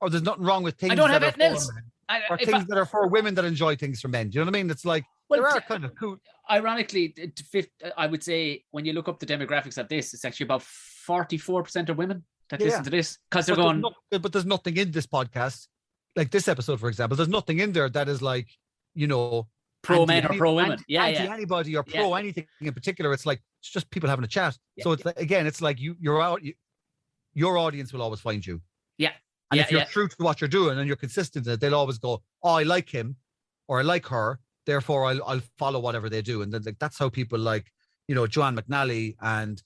Or there's nothing wrong with things I don't that have are anything for else. men. Or things that are for women that enjoy things for men. Do you know what I mean? It's like, there are kind of cool. Ironically, I would say when you look up the demographics of this, it's actually about 44% of women that listen to this, because they're going. But there's nothing in this podcast, like this episode, for example. There's nothing in there that is like, pro men or pro women, anti anybody or pro anything in particular. It's like it's just people having a chat. So it's again, it's like your audience will always find you. Yeah. And if you're true to what you're doing and you're consistent in it, they'll always go, "Oh, I like him," or "I like her." Therefore, I'll follow whatever they do. And then that's how people like, Joanne McNally and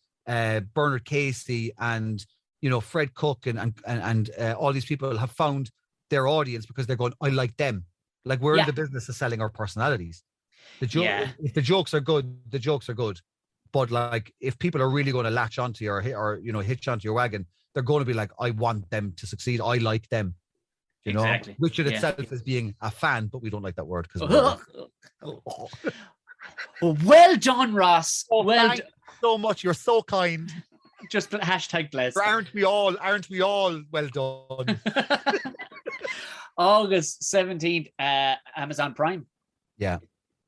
Bernard Casey and Fred Cook and all these people have found their audience because they're going, "I like them." Like, we're in the business of selling our personalities. If the jokes are good, the jokes are good. But like, if people are really going to latch onto you or hitch onto your wagon, they're going to be like, "I want them to succeed. I like them." Exactly. Which in itself is being a fan, but we don't like that word because. Well done, Ross. Thank you so much. You're so kind. Just hashtag blessed. Aren't we all? Well done. August 17th, Amazon Prime. Yeah.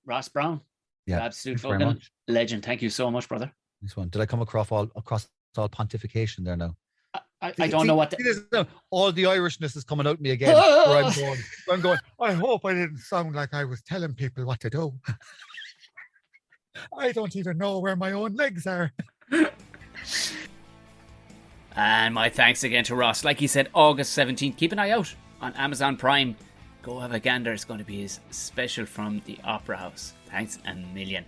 Ross Browne. Yeah. Absolute fucking legend. Thank you so much, brother. This one. Did I come across all pontification there now? I don't know what all the Irishness is coming out me again. Where I'm going, I hope I didn't sound like I was telling people what to do. I don't even know where my own legs are. And my thanks again to Ross. Like he said, August 17th. Keep an eye out on Amazon Prime. Go have a gander. It's going to be his special from the Opera House. Thanks a million.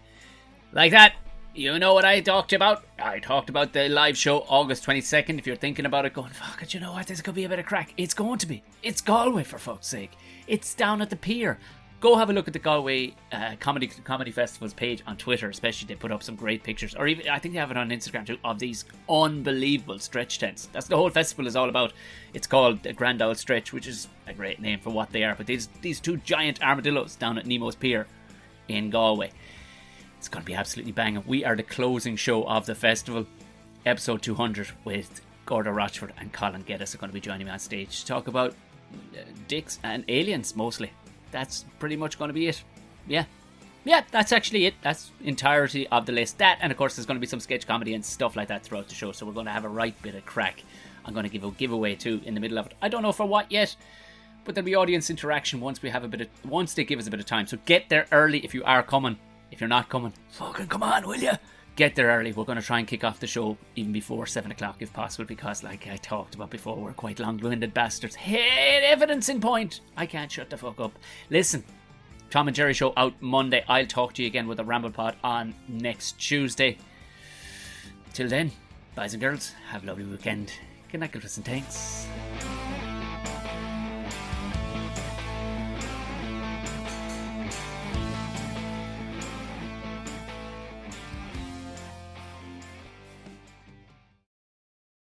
Like that. You know what I talked about? I talked about the live show August 22nd. If you're thinking about it, going, fuck it, you know what? This could be a bit of crack. It's going to be. It's Galway, for fuck's sake. It's down at the pier. Go have a look at the Galway Comedy Festival's page on Twitter, especially. They put up some great pictures, or even I think they have it on Instagram too, of these unbelievable stretch tents. That's the whole festival is all about. It's called the Grand Owl Stretch, which is a great name for what they are. But these two giant armadillos down at Nemo's Pier in Galway. It's going to be absolutely banging. We are the closing show of the festival, episode 200, with Gordo Rochford and Colin Geddes are going to be joining me on stage to talk about dicks and aliens mostly. That's pretty much going to be it. Yeah, that's actually it. That's entirety of the list. That, and of course there's going to be some sketch comedy and stuff like that throughout the show, so we're going to have a right bit of crack. I'm going to give a giveaway too in the middle of it. I don't know for what yet, but there'll be audience interaction once they give us a bit of time. So get there early if you are coming. If you're not coming, fucking come on, will you? Get there early. We're going to try and kick off the show even before 7 o'clock if possible, because like I talked about before, we're quite long-winded bastards. Hey, evidence in point. I can't shut the fuck up. Listen, Tom and Jerry show out Monday. I'll talk to you again with a Ramble Pod on next Tuesday. Till then, boys and girls, have a lovely weekend. Good night, and thanks.